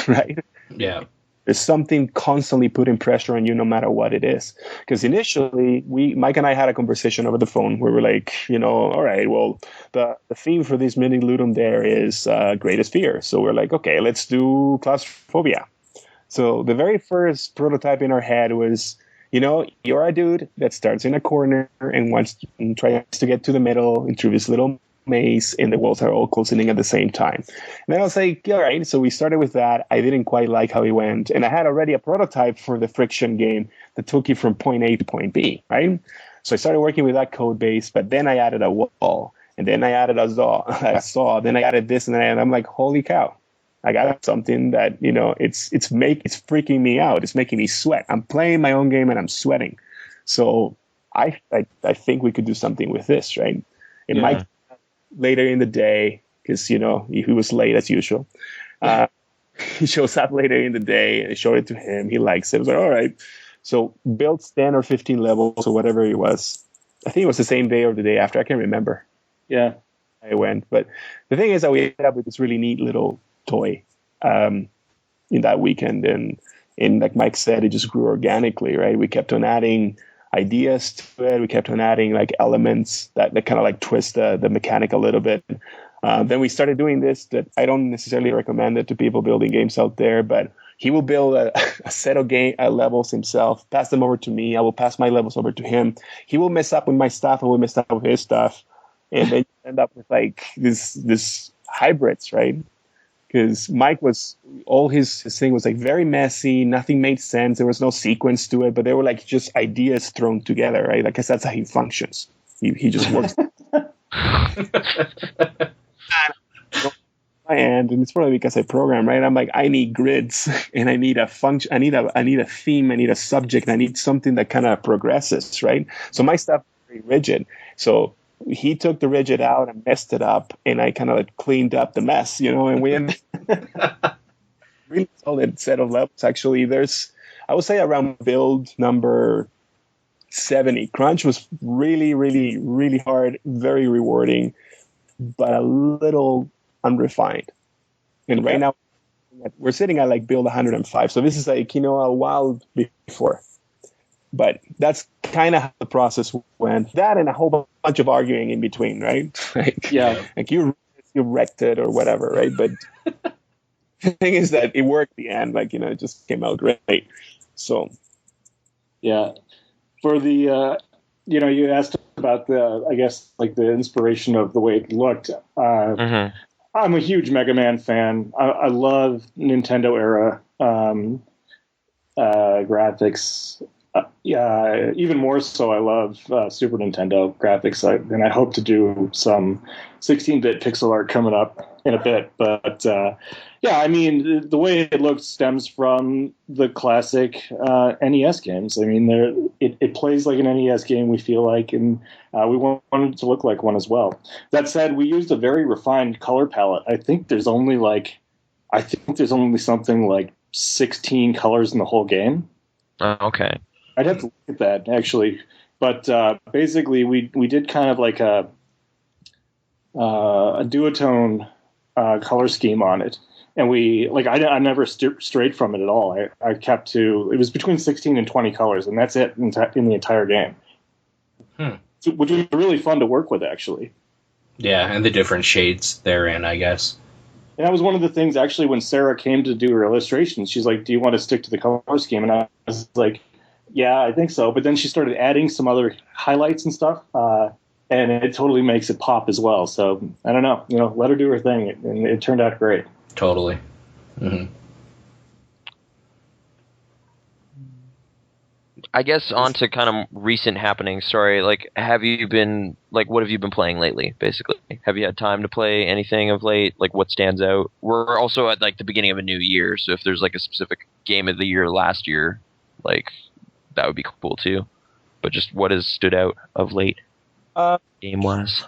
right? Yeah. There's something constantly putting pressure on you, no matter what it is. Because initially, Mike and I had a conversation over the phone where we're like, all right, well, the theme for this mini Ludum Dare is greatest fear. So we're like, okay, let's do claustrophobia. So the very first prototype in our head was, you're a dude that starts in a corner and tries to get to the middle and through this little maze, and the walls are all closing in at the same time. And then I was like, all right, so we started with that. I didn't quite like how it went, and I had already a prototype for the friction game that took you from point A to point B, right? So I started working with that code base, but then I added a wall, and then I added a saw, then I added this, and I'm like, holy cow, I got something that it's freaking me out. It's making me sweat. I'm playing my own game and I'm sweating. So I think we could do something with this, right? And Mike, later in the day, because he was late as usual, he shows up later in the day, and I showed it to him. He likes it. I was like, all right. So built 10 or 15 levels or whatever it was. I think it was the same day or the day after. I can't remember. Yeah, I went. But the thing is that we ended up with this really neat little toy in that weekend, and like Mike said, it just grew organically, right? We kept on adding ideas to it. We kept on adding like elements that kind of like twist the mechanic a little bit. Then we started doing this that I don't necessarily recommend it to people building games out there, but he will build a set of levels himself, pass them over to me. I will pass my levels over to him. He will mess up with my stuff. I will mess up with his stuff. And then you end up with like this hybrids, right? Because Mike was, all his thing was like very messy. Nothing made sense. There was no sequence to it, but they were like just ideas thrown together, right? Like, 'cause that's how he functions. He just works. And it's probably because I program, right? I'm like, I need grids, and I need a function. I need a theme. I need a subject. I need something that kind of progresses, right? So my stuff is very rigid. So he took the rigid out and messed it up, and I kind of like cleaned up the mess, and we ended really solid set of levels. Actually, I would say around build number 70. KRUNCH was really, really, really hard, very rewarding, but a little unrefined. And right now we're sitting at like build 105. So this is like, a while before. But that's kind of how the process went. That and a whole bunch of arguing in between, right? Like, like you wrecked it or whatever, right? But the thing is that it worked at the end. Like, it just came out great. So, yeah. For the, you asked about I guess, like the inspiration of the way it looked. I'm a huge Mega Man fan. I love Nintendo era graphics. Even more so, I love Super Nintendo graphics, and I hope to do some 16-bit pixel art coming up in a bit. But I mean, the way it looks stems from the classic NES games. I mean, it plays like an NES game, we feel like, and we wanted it to look like one as well. That said, we used a very refined color palette. I think there's only something like 16 colors in the whole game. Okay. I'd have to look at that, actually. But basically, we did kind of like a duotone color scheme on it. And I never strayed from it at all. I kept to, it was between 16 and 20 colors, and that's it in the entire game. Which was really fun to work with, actually. Yeah, and the different shades therein, I guess. And that was one of the things, actually, when Sarah came to do her illustrations, she's like, do you want to stick to the color scheme? And I was like, yeah, I think so. But then she started adding some other highlights and stuff, and it totally makes it pop as well. So I don't know, let her do her thing, and it turned out great. Totally. Mm-hmm. I guess on to kind of recent happenings. Sorry, like, what have you been playing lately, basically? Have you had time to play anything of late? Like, what stands out? We're also at, like, the beginning of a new year, so if there's, like, a specific game of the year last year, like, that would be cool, too. But just what has stood out of late, game-wise?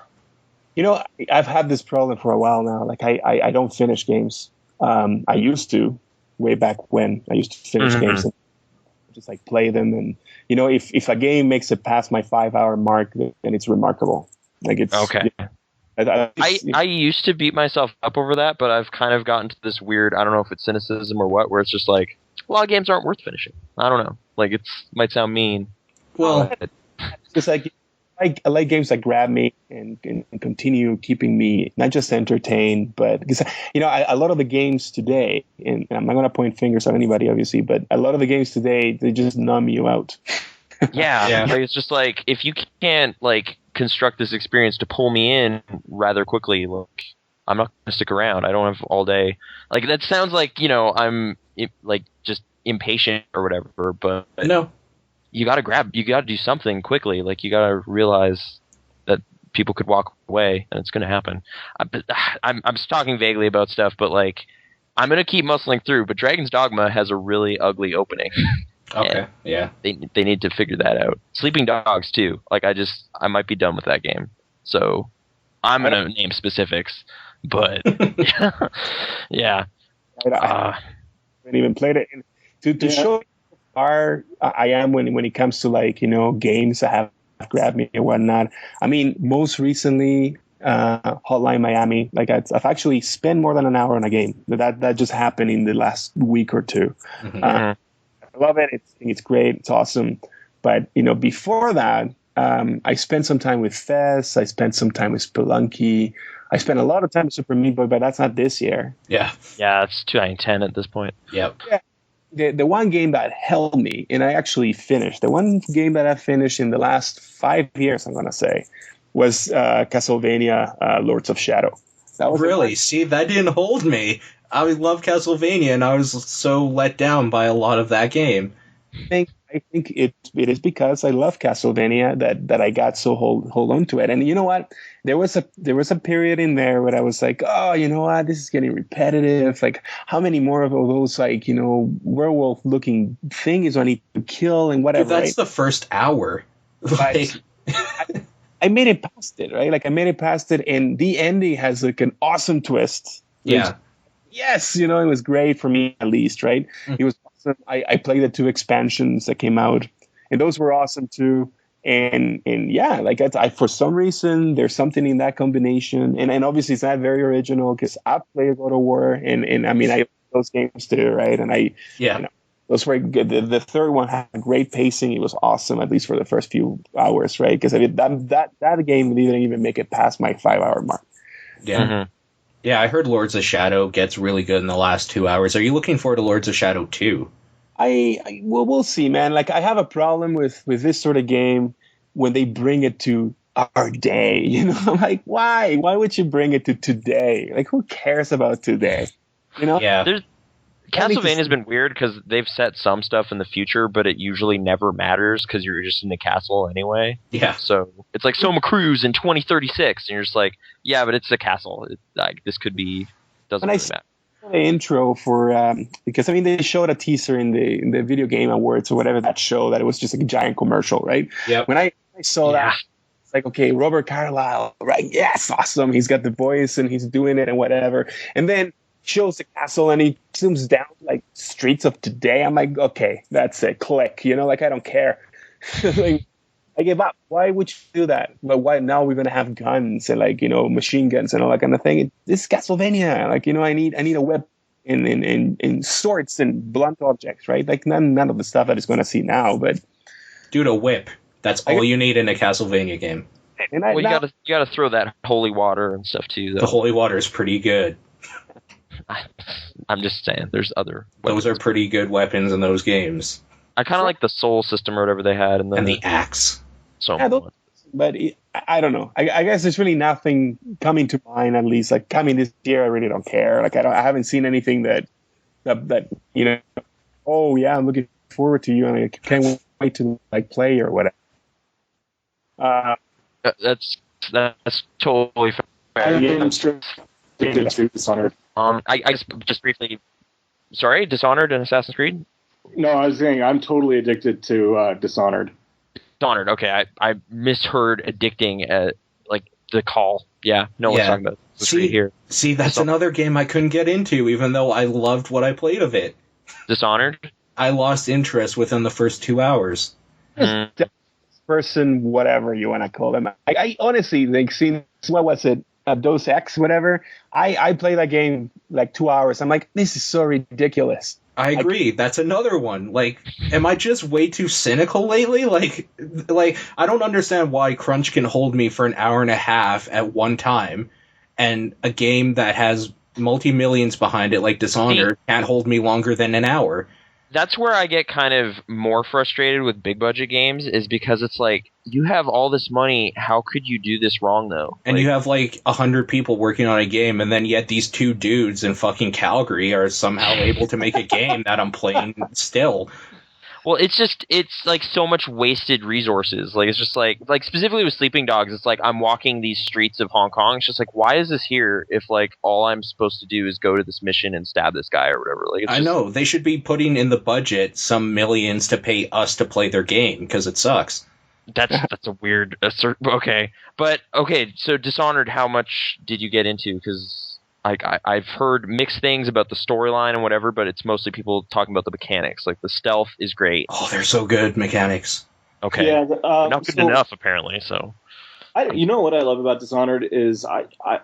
I've had this problem for a while now. Like, I don't finish games. I used to, way back when. I used to finish games and just like play them, and if a game makes it past my 5-hour mark, then it's remarkable. Like, it's okay. I used to beat myself up over that, but I've kind of gotten to this weird, I don't know if it's cynicism or what, where it's just like, a lot of games aren't worth finishing. I don't know. Like, might sound mean. Well, it's like I like games that grab me and continue keeping me not just entertained, but because a lot of the games today, and I'm not going to point fingers at anybody, obviously, but a lot of the games today, they just numb you out. Yeah. Like, it's just like, if you can't like construct this experience to pull me in rather quickly, like, I'm not going to stick around. I don't have all day. Like, that sounds like I'm like just impatient or whatever, but no. You got to do something quickly. Like, you got to realize that people could walk away and it's going to happen. I'm just talking vaguely about stuff, but like, I'm going to keep muscling through, but Dragon's Dogma has a really ugly opening. Okay. Yeah. They need to figure that out. Sleeping Dogs too. Like, I might be done with that game. So I'm going to name specifics, but yeah. I haven't even played it. To show far I am when it comes to, like, games that have grabbed me or whatnot. I mean, most recently, Hotline Miami. Like, I've actually spent more than an hour on a game. That just happened in the last week or two. Mm-hmm. I love it. It's great. It's awesome. But before that, I spent some time with Fez. I spent some time with Spelunky. I spent a lot of time with Super Meat Boy, but that's not this year. Yeah. Yeah, it's 2010 at this point. Yep. Yeah. The one game that held me, and I actually finished, the one game that I finished in the last 5 years, I'm going to say, was Castlevania Lords of Shadow. That was really? See, that didn't hold me. I love Castlevania, and I was so let down by a lot of that game. I think it is because I love Castlevania that I got so hold on to it. And you know what? There was a period in there where I was like, oh, you know what? This is getting repetitive. Like, how many more of those, like, werewolf looking things do I need to kill and whatever? Dude, that's the first hour. Like, I made it past it, right? Like, I made it past it, and the ending has like an awesome twist. Yeah. Yes, it was great for me, at least, right? It was awesome. I played the 2 expansions that came out, and those were awesome too. And yeah, like, I for some reason there's something in that combination, and obviously it's not very original because I played God of War, and I mean, I played those games too, right? And those were good. The third one had great pacing. It was awesome, at least for the first few hours, right? Because I mean, that game didn't even make it past my 5-hour mark. Yeah. Mm-hmm. Yeah, I heard Lords of Shadow gets really good in the last 2 hours. Are you looking forward to Lords of Shadow 2? We'll see, man. Like, I have a problem with this sort of game when they bring it to our day. Like, why? Why would you bring it to today? Like, who cares about today? Yeah. Castlevania's been weird because they've set some stuff in the future, but it usually never matters because you're just in the castle anyway. Yeah. So it's like Soma Cruz in 2036, and you're just like, yeah, but it's a castle. Like, this could be, doesn't really matter. The intro for because I mean, they showed a teaser in the Video Game Awards or whatever, that show, that it was just like a giant commercial, right? Yeah. When I saw that, it's like, okay, Robert Carlyle, right? Yes, awesome. He's got the voice and he's doing it and whatever. And then shows the castle and he zooms down like streets of today. I'm like, okay, that's it. Click. Like, I don't care. Like, I gave up. Why would you do that? But why now we're gonna have guns and, like, machine guns and all that kind of thing? This is Castlevania. Like, I need a weapon and swords and blunt objects, right? Like, none of the stuff that is gonna see now. But dude, a whip. That's all you need in a Castlevania game. And you gotta throw that holy water and stuff too, though. The holy water is pretty good. I'm just saying, there's other weapons. Those are pretty good weapons in those games. I kind of like the soul system or whatever they had, and the axe. So Yeah, but I don't know. I guess there's really nothing coming to mind. At least like coming this year, I really don't care. Like I haven't seen anything that you know. Oh yeah, I'm looking forward to you, and I can't wait to like play or whatever. That's totally fair. I'm addicted to Dishonored. I just briefly. Sorry, Dishonored and Assassin's Creed. No, I was saying I'm totally addicted to Dishonored. Dishonored. Okay, I misheard addicting like the call. Yeah, no one's talking about it here. See, that's another game I couldn't get into, even though I loved what I played of it. Dishonored. I lost interest within the first 2 hours. Person, whatever you want to call them. I honestly like seen what was it, Dos Ex, whatever. I played that game like 2 hours. I'm like, this is so ridiculous. I agree. That's another one. Like, am I just way too cynical lately? Like I don't understand why KRUNCH can hold me for an hour and a half at one time, and a game that has multi-millions behind it, like Dishonored, can't hold me longer than an hour. That's where I get kind of more frustrated with big budget games, is because it's like, you have all this money, how could you do this wrong though? And you have like 100 people working on a game, and then yet these two dudes in fucking Calgary are somehow able to make a game that I'm playing still. Well, it's like so much wasted resources. Like, it's just like specifically with Sleeping Dogs, it's like I'm walking these streets of Hong Kong. It's just like, why is this here if like all I'm supposed to do is go to this mission and stab this guy or whatever? Like, I know they should be putting in the budget some millions to pay us to play their game, because it sucks. That's a weird okay, but okay. So Dishonored, how much did you get into? Because I've heard mixed things about the storyline and whatever, but it's mostly people talking about the mechanics. Like, the stealth is great. Oh, they're so good, mechanics. Okay, yeah, not good enough apparently. So, you know what I love about Dishonored is I've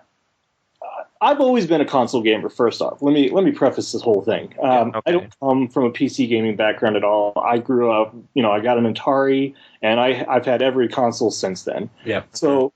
always been a console gamer. First off, let me preface this whole thing. Okay. I don't come from a PC gaming background at all. I grew up, I got an Atari, and I've had every console since then. Yeah. So.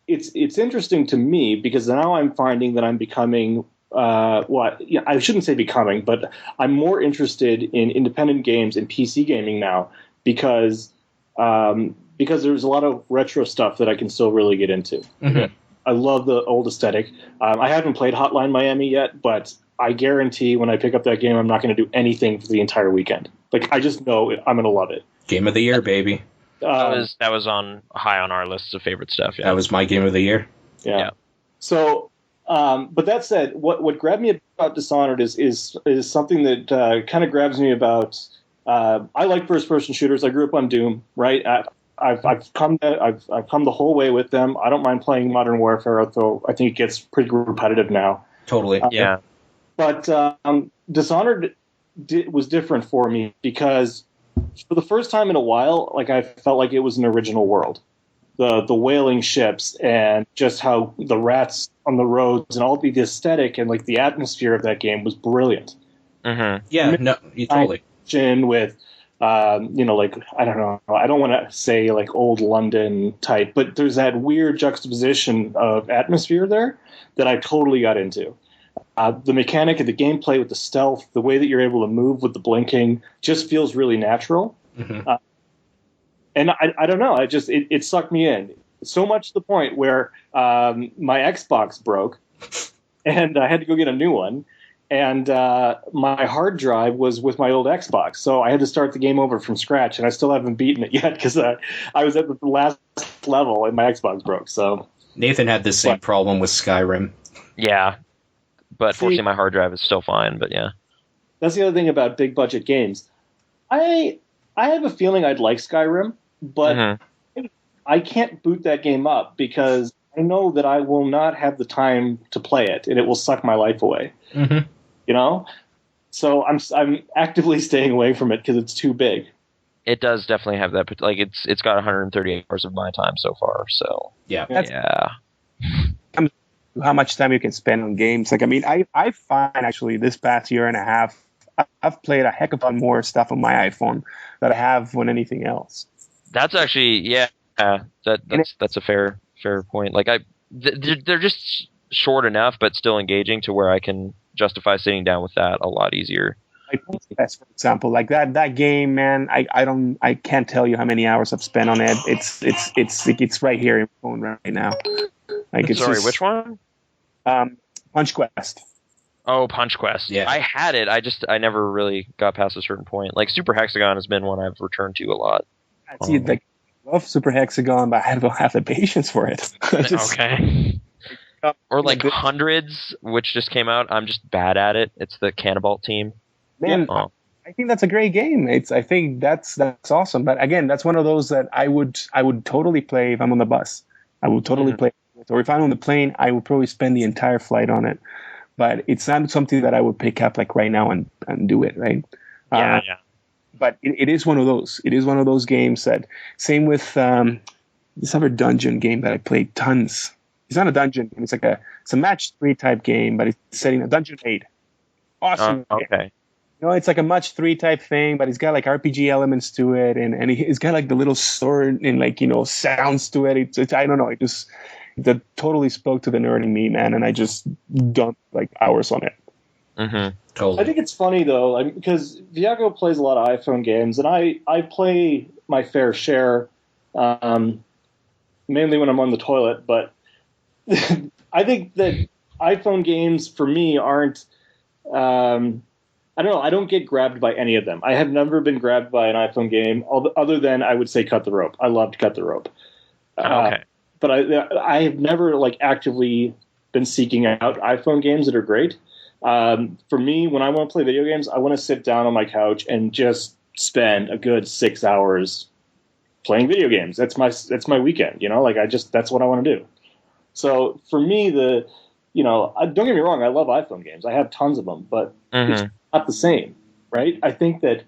It's interesting to me because now I'm finding that I'm becoming I shouldn't say becoming, but I'm more interested in independent games and PC gaming now because there's a lot of retro stuff that I can still really get into. Mm-hmm. I love the old aesthetic. I haven't played Hotline Miami yet, but I guarantee when I pick up that game, I'm not going to do anything for the entire weekend. Like, I just know I'm going to love it. Game of the year, baby. That was on high on our list of favorite stuff. Yeah. That was my game of the year. Yeah. So, but that said, what grabbed me about Dishonored is something that kind of grabs me about. I like first person shooters. I grew up on Doom, right? I've come the whole way with them. I don't mind playing Modern Warfare, although I think it gets pretty repetitive now. Totally. Yeah. But Dishonored was different for me because, for the first time in a while, like, I felt like it was an original world. The whaling ships and just how the rats on the roads and all the aesthetic and like the atmosphere of that game was brilliant. Mm-hmm. Yeah, no, you totally. With like, I don't know, I don't want to say like old London type, but there's that weird juxtaposition of atmosphere there that I totally got into. The mechanic of the gameplay with the stealth, the way that you're able to move with the blinking, just feels really natural. Mm-hmm. And I don't know, it sucked me in so much to the point where my Xbox broke, and I had to go get a new one. And my hard drive was with my old Xbox, so I had to start the game over from scratch, and I still haven't beaten it yet because I was at the last level and my Xbox broke. So Nathan had the same problem with Skyrim. Yeah. But fortunately, my hard drive is still fine. But yeah, that's the other thing about big budget games. I have a feeling I'd like Skyrim, but I can't boot that game up because I know that I will not have the time to play it, and it will suck my life away. Mm-hmm. So I'm actively staying away from it because it's too big. It does definitely have that. Like, it's got 130 hours of my time so far. So yeah. How much time you can spend on games. Like, I mean, I find actually this past year and a half, I've played a heck of a lot more stuff on my iPhone that I have on anything else. That's actually, that's a fair point. Like, they're just short enough but still engaging to where I can justify sitting down with that a lot easier. Like that's for example, like that game, man. I can't tell you how many hours I've spent on it. It's right here in my phone right now. Like it's Sorry, just, which one? Punch Quest. Oh, Punch Quest. Yeah. I had it. I never really got past a certain point. Like Super Hexagon has been one I've returned to a lot. I see, like, I love Super Hexagon, but I don't have the patience for it. Okay. Or like Hundreds, which just came out. I'm just bad at it. It's the Cannibal team. Man, I think that's a great game. I think that's awesome. But again, that's one of those that I would totally play if I'm on the bus. I would totally play it. Or if I'm on the plane, I would probably spend the entire flight on it. But it's not something that I would pick up like right now and do it, right? Yeah. But it is one of those. It is one of those games that, same with this other dungeon game that I played tons. It's not a dungeon game. It's a match 3 type game, but it's set in a Dungeon 8. Awesome. Okay. You know, it's like a match 3 type thing, but it's got like RPG elements to it, and it's got like the little sword and like, you know, sounds to it. It's I don't know. That totally spoke to the nerd in me, man, and I just dumped like hours on it. Mm-hmm. Totally. I think it's funny though, because Vieko plays a lot of iPhone games, and I play my fair share, mainly when I'm on the toilet. But I think that iPhone games for me aren't. I don't know. I don't get grabbed by any of them. I have never been grabbed by an iPhone game, other than I would say Cut the Rope. I loved Cut the Rope. Okay. But I have never like actively been seeking out iPhone games that are great. For me, when I want to play video games, I want to sit down on my couch and just spend a good 6 hours playing video games. That's my weekend, you know, like that's what I want to do. So for me, don't get me wrong, I love iPhone games. I have tons of them, but it's not the same, right? I think that,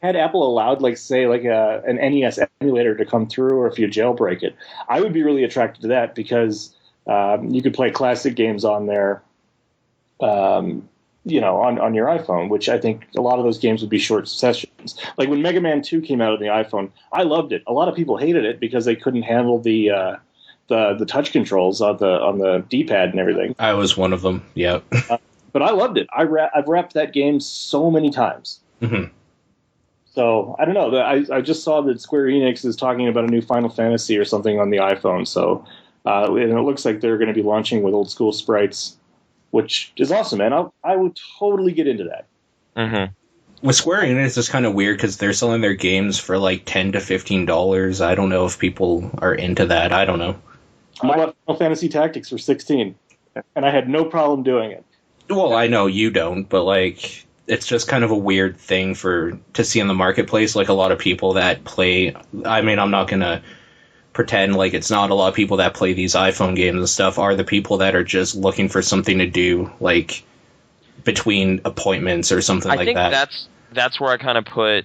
had Apple allowed, like, say, like an NES emulator to come through, or if you jailbreak it, I would be really attracted to that because you could play classic games on there, on your iPhone, which I think a lot of those games would be short sessions. Like when Mega Man 2 came out on the iPhone, I loved it. A lot of people hated it because they couldn't handle the touch controls on the D-pad and everything. I was one of them. Yeah. But I loved it. I've wrapped that game so many times. Mm-hmm. So I don't know. I just saw that Square Enix is talking about a new Final Fantasy or something on the iPhone. So and it looks like they're going to be launching with old school sprites, which is awesome, man. I would totally get into that. Mm-hmm. With Square Enix, it's kind of weird because they're selling their games for like $10 to $15. I don't know if people are into that. I don't know. I bought Final Fantasy Tactics for $16, and I had no problem doing it. Well, I know you don't, but like it's just kind of a weird thing to see in the marketplace. Like a lot of people that play. I mean, I'm not gonna pretend like it's not a lot of people that play these iPhone games and stuff are the people that are just looking for something to do, like between appointments or something like that. I think that's where I kind of put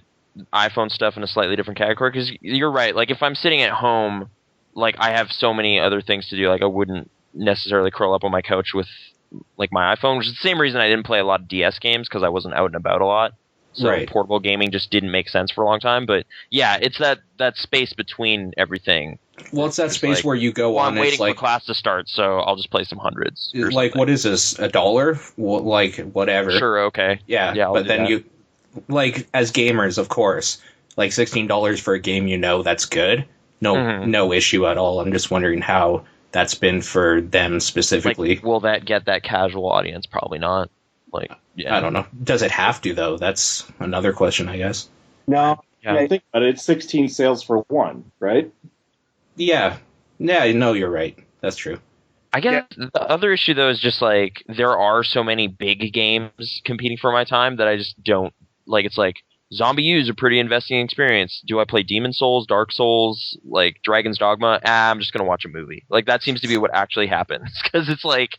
iPhone stuff in a slightly different category, because you're right. Like if I'm sitting at home, like I have so many other things to do. Like I wouldn't necessarily curl up on my couch with like my iPhone, which is the same reason I didn't play a lot of DS games, because I wasn't out and about a lot. So portable gaming just didn't make sense for a long time. But yeah, it's that space between everything. Well, it's that space like, where you go on. I'm waiting for class to start, so I'll just play some hundreds. Like, what is this? $1? Well, like, whatever. Sure, okay. Yeah, but then you, like, as gamers, of course, like $16 for a game, that's good. No issue at all. I'm just wondering how that's been for them specifically. Like, will that get that casual audience? Probably not. Like, yeah. I don't know. Does it have to, though? That's another question, I guess. No. Yeah, I think about it. It's 16 sales for one, right? Yeah. Yeah, no, you're right. That's true. I guess the other issue, though, is just, like, there are so many big games competing for my time that I just don't... Like, it's like, Zombie U is a pretty investing experience. Do I play Demon Souls, Dark Souls, like, Dragon's Dogma? I'm just going to watch a movie. Like, that seems to be what actually happens. Because it's like...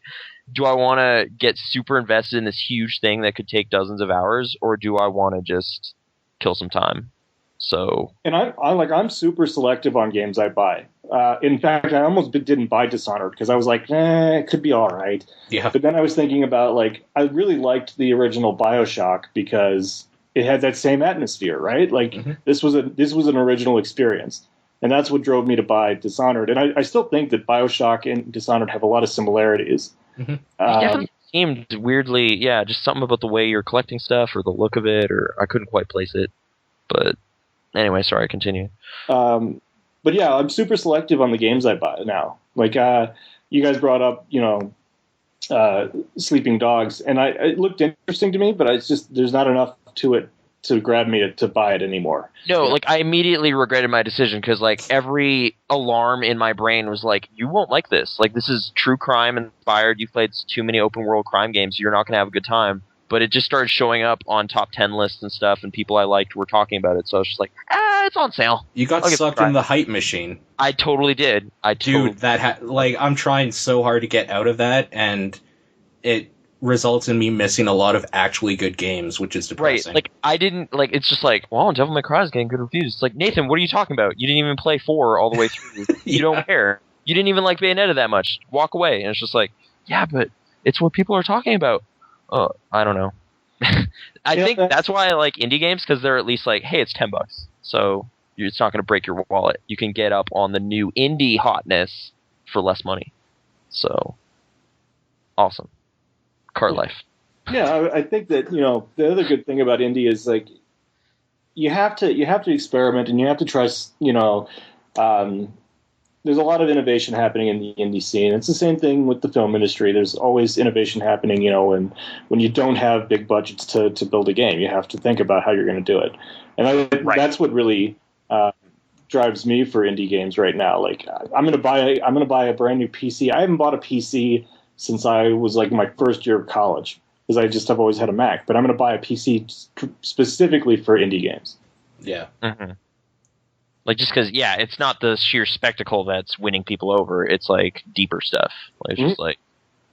Do I want to get super invested in this huge thing that could take dozens of hours, or do I want to just kill some time? So, and I'm super selective on games I buy. In fact, I almost didn't buy Dishonored because I was like, it could be all right. Yeah. But then I was thinking about, like, I really liked the original BioShock because it had that same atmosphere, right? Like this was an original experience. And that's what drove me to buy Dishonored. And I still think that BioShock and Dishonored have a lot of similarities. Mm-hmm. It definitely seemed weirdly, just something about the way you're collecting stuff or the look of it, or I couldn't quite place it. But anyway, sorry, continue. But yeah, I'm super selective on the games I buy now. Like you guys brought up, Sleeping Dogs, and it looked interesting to me, but it's just there's not enough to it to grab me to buy it anymore. No, like I immediately regretted my decision because like every alarm in my brain was like, you won't like this. Like this is true crime inspired. You've played too many open world crime games. You're not going to have a good time. But it just started showing up on top 10 lists and stuff, and people I liked were talking about it. So I was just like, it's on sale. You got sucked in the hype machine. I totally did. Dude, I'm trying so hard to get out of that, and it results in me missing a lot of actually good games, which is depressing. Right, like, I didn't, like, it's just like, well, Devil May Cry is getting good reviews. It's like, Nathan, what are you talking about? You didn't even play 4 all the way through. You don't care. You didn't even like Bayonetta that much. Walk away. And it's just like, yeah, but it's what people are talking about. Oh, I don't know. I think that's why I like indie games, because they're at least like, hey, it's $10. So it's not going to break your wallet. You can get up on the new indie hotness for less money. So, awesome. Cart life. Yeah, I think that, the other good thing about indie is like you have to experiment and you have to try, there's a lot of innovation happening in the indie scene. It's the same thing with the film industry. There's always innovation happening, when you don't have big budgets to build a game, you have to think about how you're going to do it. And that's what really drives me for indie games right now. Like I'm going to buy a brand new PC. I haven't bought a PC since I was like my first year of college, because I just have always had a Mac. But I'm going to buy a PC specifically for indie games. Yeah. Mm-hmm. Like, just because, it's not the sheer spectacle that's winning people over. It's, like, deeper stuff. Like, it's just like,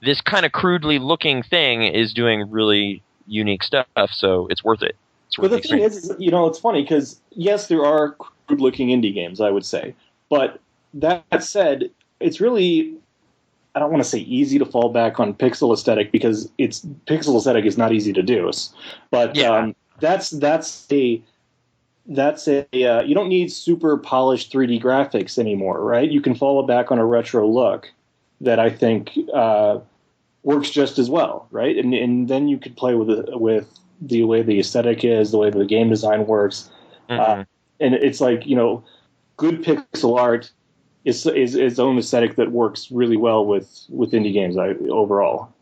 this kind of crudely looking thing is doing really unique stuff, so it's worth it. But the thing is, it's funny, because, yes, there are crude-looking indie games, I would say. But that said, it's really, I don't want to say easy to fall back on pixel aesthetic, because pixel aesthetic is not easy to do. But that's you don't need super polished 3D graphics anymore, right? You can fall back on a retro look that I think works just as well, right? And then you could play with the way the aesthetic is, the way the game design works, and it's like good pixel art is its own aesthetic that works really well with indie games overall.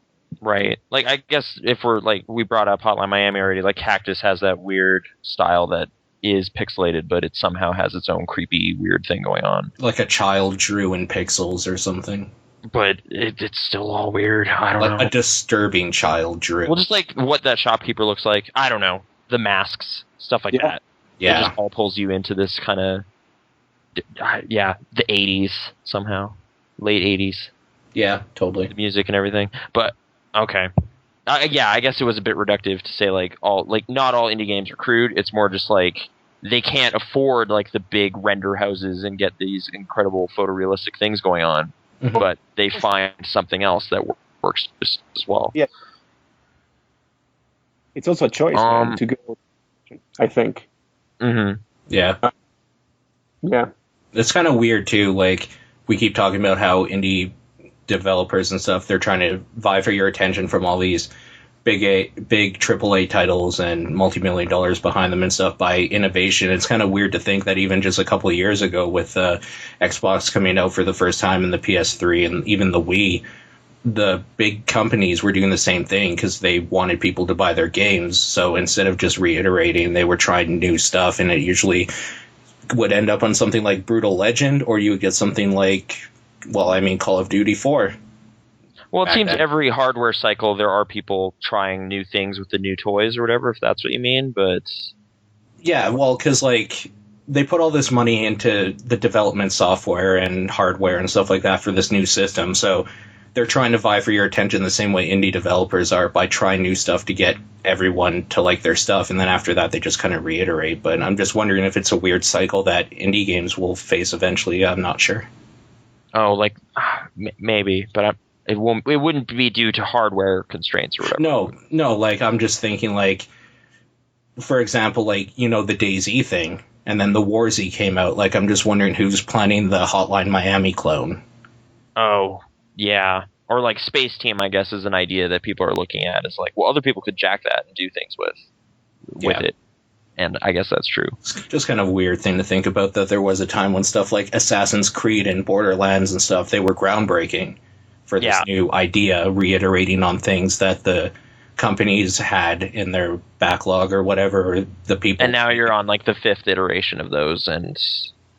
Right. Like I guess if we're like we brought up Hotline Miami already, like Cactus has that weird style that is pixelated, but it somehow has its own creepy, weird thing going on. Like a child drew in pixels or something. But it's still all weird. I don't know. A disturbing child drew. Well, just like what that shopkeeper looks like. I don't know. The masks, stuff like that. Yeah. It just all pulls you into this kind of, the 80s somehow. Late 80s. Yeah, totally. The music and everything. But, okay. I guess it was a bit reductive to say not all indie games are crude. It's more just like they can't afford like the big render houses and get these incredible photorealistic things going on, but they find something else that works just as well. Yeah, it's also a choice to go. I think. Mm-hmm. Yeah. Yeah. It's kind of weird too. Like we keep talking about how indie developers and stuff, they're trying to vie for your attention from all these big AAA titles and multi-million dollars behind them and stuff by innovation. It's kind of weird to think that even just a couple of years ago with Xbox coming out for the first time and the PS3 and even the Wii, the big companies were doing the same thing because they wanted people to buy their games. So instead of just reiterating, they were trying new stuff, and it usually would end up on something like Brutal Legend, or you would get something like Call of Duty 4. Well, it seems every hardware cycle there are people trying new things with the new toys or whatever, if that's what you mean, but... Yeah, well, because, they put all this money into the development software and hardware and stuff like that for this new system, so they're trying to vie for your attention the same way indie developers are by trying new stuff to get everyone to like their stuff, and then after that they just kind of reiterate. But I'm just wondering if it's a weird cycle that indie games will face eventually. I'm not sure. Oh, maybe, but it wouldn't be due to hardware constraints or whatever. No, I'm just thinking, for example, the DayZ thing. and then the Warzy came out. Like, I'm just wondering who's planning the Hotline Miami clone. Oh, yeah. Or like Space Team, I guess, is an idea that people are looking at. It's like, well, other people could jack that and do things with it. And I guess that's true. It's just kind of a weird thing to think about, that there was a time when stuff like Assassin's Creed and Borderlands and stuff, they were groundbreaking for this new idea, reiterating on things that the companies had in their backlog or whatever. The people, and now you're on like the 5th iteration of those, and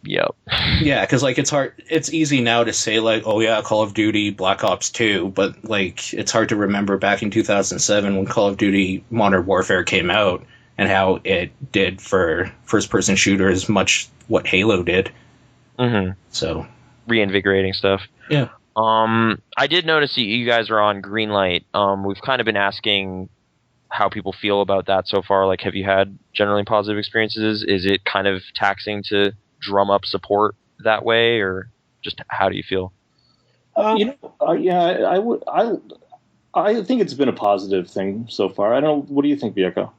yep. Yeah, because like it's hard. It's easy now to say like, oh yeah, Call of Duty, Black Ops 2, but like it's hard to remember back in 2007 when Call of Duty Modern Warfare came out and how it did for first-person shooters, much what Halo did. Mm-hmm. So reinvigorating stuff. Yeah. I did notice that you guys are on Greenlight. We've kind of been asking how people feel about that so far. Like, have you had generally positive experiences? Is it kind of taxing to drum up support that way, or just how do you feel? I think it's been a positive thing so far. I don't. What do you think, Vieko?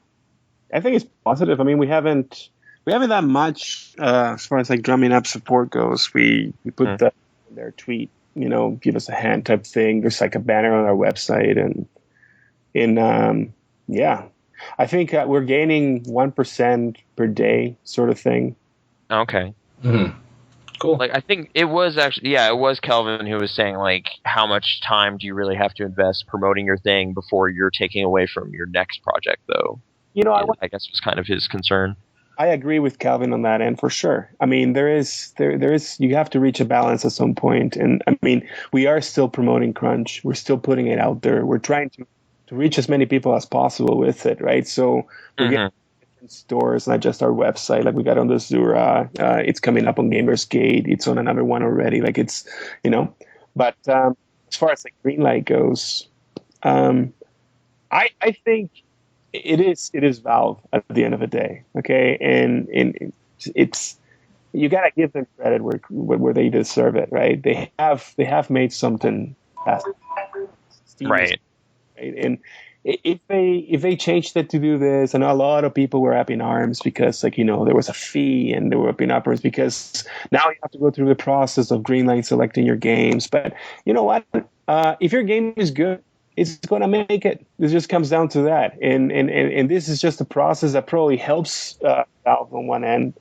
I think it's positive. I mean, we haven't that much as far as like drumming up support goes. We put that in their tweet, give us a hand type thing. There's like a banner on our website, and I think we're gaining 1% per day sort of thing. Okay. Mm-hmm. Cool. Like, I think it was actually, it was Kelvin who was saying, like, how much time do you really have to invest promoting your thing before you're taking away from your next project, though? I guess was kind of his concern. I agree with Calvin on that end for sure. I mean, there is you have to reach a balance at some point, and I mean, we are still promoting KRUNCH. We're still putting it out there. We're trying to reach as many people as possible with it, right? So we're getting different stores, not just our website. Like we got on the Zura, it's coming up on Gamersgate. It's on another one already. Like it's but as far as like Greenlight goes, I think. It is Valve at the end of the day, okay, and it's you gotta give them credit where they deserve it, right? They have made something fantastic, right? And if they changed it to do this, and a lot of people were up in arms because there was a fee, and they were up in arms because now you have to go through the process of Greenlight selecting your games. But you know what? If your game is good, it's going to make it. It just comes down to that. And this is just a process that probably helps Valve on one end,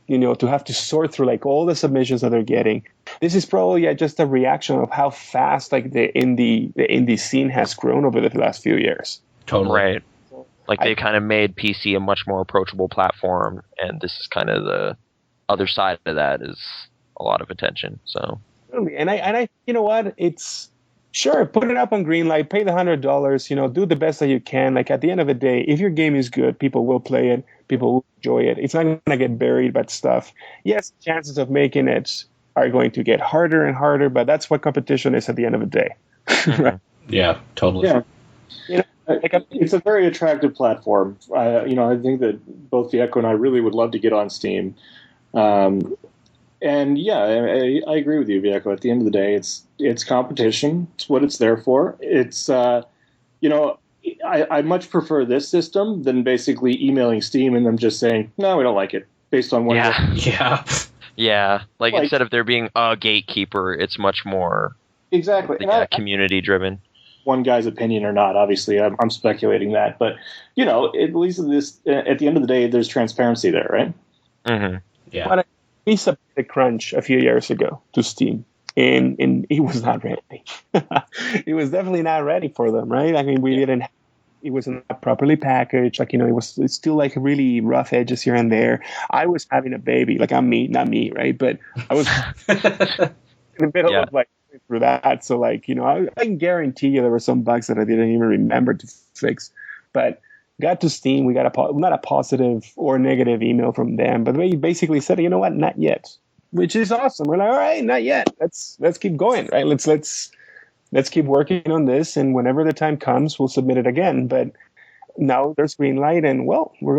to have to sort through like all the submissions that they're getting. This is probably just a reaction of how fast like the indie scene has grown over the last few years. Totally. Right. Like they kind of made PC a much more approachable platform, and this is kind of the other side of that is a lot of attention. So. And I you know what? It's sure, put it up on Greenlight, pay the $100, do the best that you can. Like at the end of the day, if your game is good, people will play it, people will enjoy it. It's not going to get buried by stuff. Yes, chances of making it are going to get harder and harder, but that's what competition is at the end of the day. Right? Yeah, totally. Yeah. It's a very attractive platform. I think that both Vieko and I really would love to get on Steam. And yeah, I agree with you, Vieko. At the end of the day, it's competition. It's what it's there for. It's I much prefer this system than basically emailing Steam and them just saying, no, we don't like it, based on what. Yeah. Like instead of there being a gatekeeper, it's much more exactly community driven. One guy's opinion or not, obviously, I'm speculating that, but at least at the end of the day, there's transparency there, right? Mm-hmm. Yeah. But we submitted KRUNCH a few years ago to Steam, and he was not ready. He was definitely not ready for them, right? I mean, it wasn't properly packaged. Like, it's still like really rough edges here and there. I was having a baby, like not me, right? But I was in the middle of like through that. So like, I can guarantee you there were some bugs that I didn't even remember to fix, but got to Steam, we got not a positive or negative email from them, but they basically said, you know what, not yet, which is awesome. We're like, all right, not yet. Let's keep going, right? Let's keep working on this, and whenever the time comes, we'll submit it again. But now there's Greenlight, and we're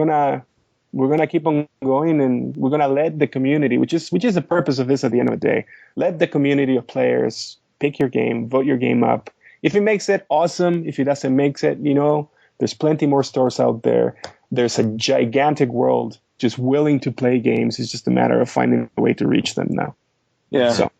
gonna keep on going, and we're gonna let the community, which is the purpose of this at the end of the day, let the community of players pick your game, vote your game up. If it makes it, awesome. If it doesn't make it, there's plenty more stores out there. There's a gigantic world just willing to play games. It's just a matter of finding a way to reach them now. Yeah. So,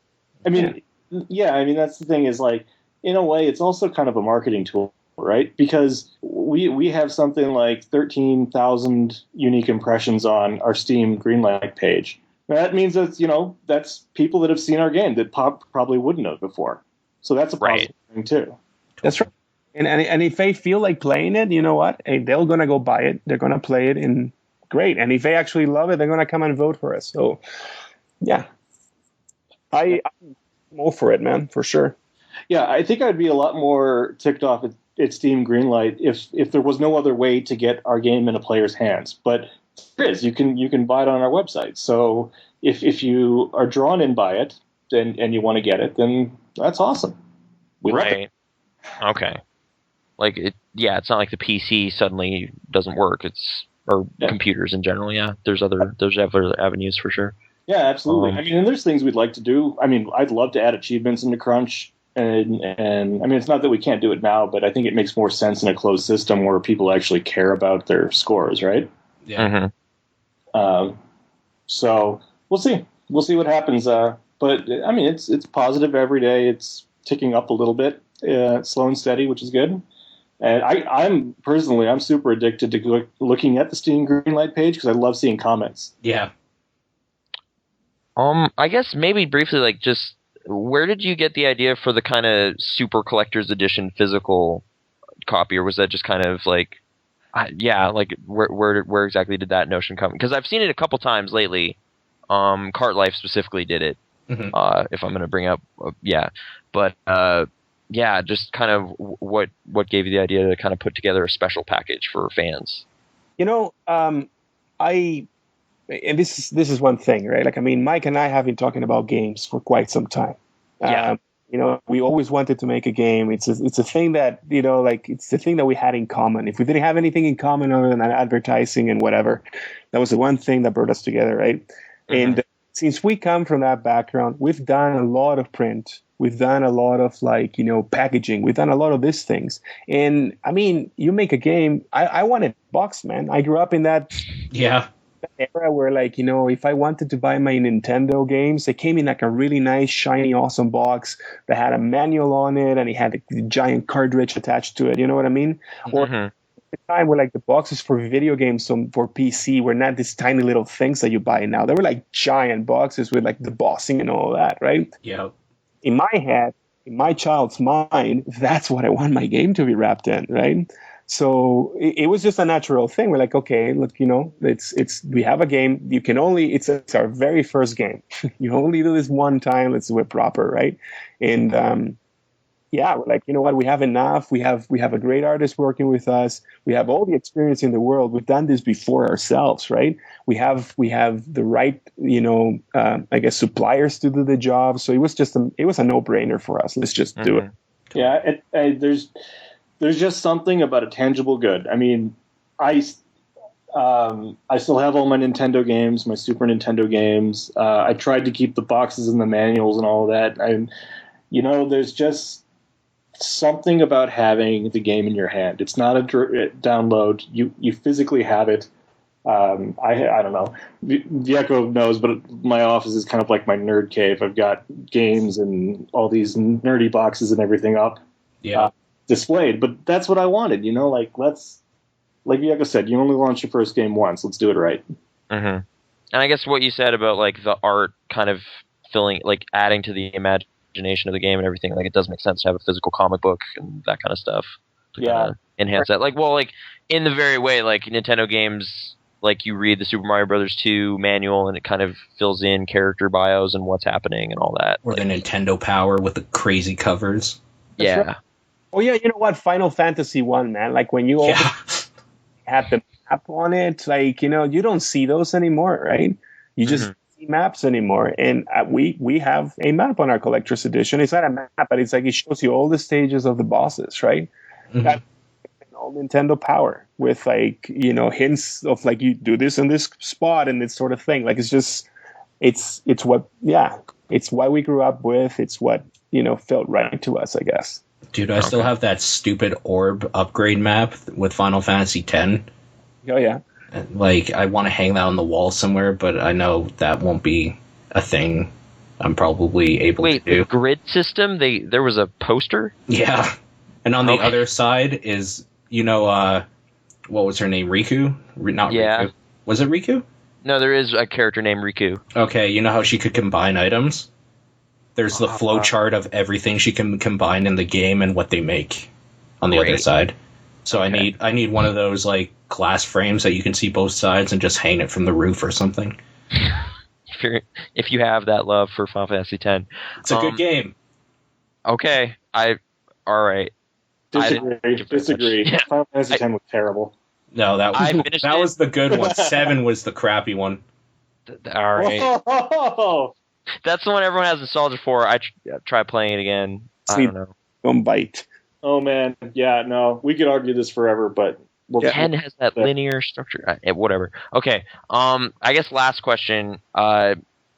I mean, I mean, that's the thing is like, in a way, it's also kind of a marketing tool, right? Because we have something like 13,000 unique impressions on our Steam Greenlight page. That means that, that's people that have seen our game that probably wouldn't have before. So that's a positive thing too. That's right. And if they feel like playing it, you know what? Hey, they're going to go buy it. They're going to play it, and great. And if they actually love it, they're going to come and vote for us. So, yeah. I'm all for it, man, for sure. Yeah, I think I'd be a lot more ticked off at Steam Greenlight if there was no other way to get our game in a player's hands. But there is. You can buy it on our website. So if you are drawn in by it and you want to get it, then that's awesome. We love it. Okay. Like it's not like the PC suddenly doesn't work. Or computers in general. Yeah, there's other avenues for sure. Yeah, absolutely. I mean, and there's things we'd like to do. I mean, I'd love to add achievements into KRUNCH, and I mean, it's not that we can't do it now, but I think it makes more sense in a closed system where people actually care about their scores, right? Yeah. Mm-hmm. So we'll see. We'll see what happens. But I mean, it's positive every day. It's ticking up a little bit, slow and steady, which is good. And I'm personally super addicted to looking at the Steam Greenlight page because I love seeing comments. Yeah. I guess maybe briefly, like, just where did you get the idea for the kind of super collector's edition physical copy, or was that just kind of like, like where exactly did that notion come? Because I've seen it a couple times lately. Cart Life specifically did it. Mm-hmm. If I'm going to bring up, but just kind of what gave you the idea to kind of put together a special package for fans? And this is one thing, right? Like, I mean, Mike and I have been talking about games for quite some time. Yeah. We always wanted to make a game. It's a thing that, it's the thing that we had in common. If we didn't have anything in common other than advertising and whatever, that was the one thing that brought us together, right? Mm-hmm. And since we come from that background, we've done a lot of print. We've done a lot of packaging. We've done a lot of these things. And I mean, you make a game. I wanted box, man. I grew up in that. Yeah. Era where if I wanted to buy my Nintendo games, they came in like a really nice, shiny, awesome box that had a manual on it and it had a giant cartridge attached to it. You know what I mean? Mm-hmm. Or at the time where the boxes for video games for PC were not these tiny little things that you buy now. They were like giant boxes with the bossing and all that, right? Yeah. In my head, in my child's mind, that's what I want my game to be wrapped in, right? So it was just a natural thing. We're like, okay, look, we have a game. You can only, it's our very first game. You only do this one time. Let's do it proper, right? And we're like, you know what? We have enough. We have a great artist working with us. We have all the experience in the world. We've done this before ourselves, right? We have the right, I guess suppliers to do the job. So it was a no-brainer for us. Let's just do it. Yeah, there's just something about a tangible good. I mean, I still have all my Nintendo games, my Super Nintendo games. I tried to keep the boxes and the manuals and all of that. And, there's just something about having the game in your hand. It's not a download. You physically have it. I don't know. Vieko knows, but my office is kind of like my nerd cave. I've got games and all these nerdy boxes and everything up. Yeah. Displayed, but that's what I wanted, like Vieko said, you only launch your first game once. Let's do it right. Mm-hmm. And I guess what you said about the art kind of adding to the imagination of the game and everything, it does make sense to have a physical comic book and that kind of stuff to enhance that. In the very way, Nintendo games, you read the Super Mario Brothers 2 manual and it kind of fills in character bios and what's happening and all that. Or the Nintendo Power with the crazy covers. Yeah. Right. Oh yeah, you know what? Final Fantasy 1, man. When you had the map on it, you don't see those anymore, right? You just see maps anymore. And we have a map on our collector's edition. It's not a map, but it's it shows you all the stages of the bosses, right? Mm-hmm. That's all Nintendo Power with hints of you do this in this spot and this sort of thing. It's what we grew up with. It's what felt right to us, I guess. Dude, I still have that stupid orb upgrade map with Final Fantasy X. Oh, yeah. Like, I want to hang that on the wall somewhere, but I know that won't be a thing I'm probably able to do. The grid system, there was a poster? Yeah. And on the other side is, what was her name? Riku? Riku. Was it Riku? No, there is a character named Riku. Okay, you know how she could combine items? There's the flow chart of everything she can combine in the game and what they make on the other side. So I need one of those like glass frames that you can see both sides and just hang it from the roof or something. If you have that love for Final Fantasy X. It's a good game. Okay. All right. Disagree. Yeah. Final Fantasy X was terrible. No, that was the good one. 7 was the crappy one. All right. Oh. That's the one everyone has nostalgia for. I try playing it again. I don't know. Don't bite. Oh, man. Yeah, no. We could argue this forever, but... 10 has that linear structure. Whatever. Okay. I guess last question.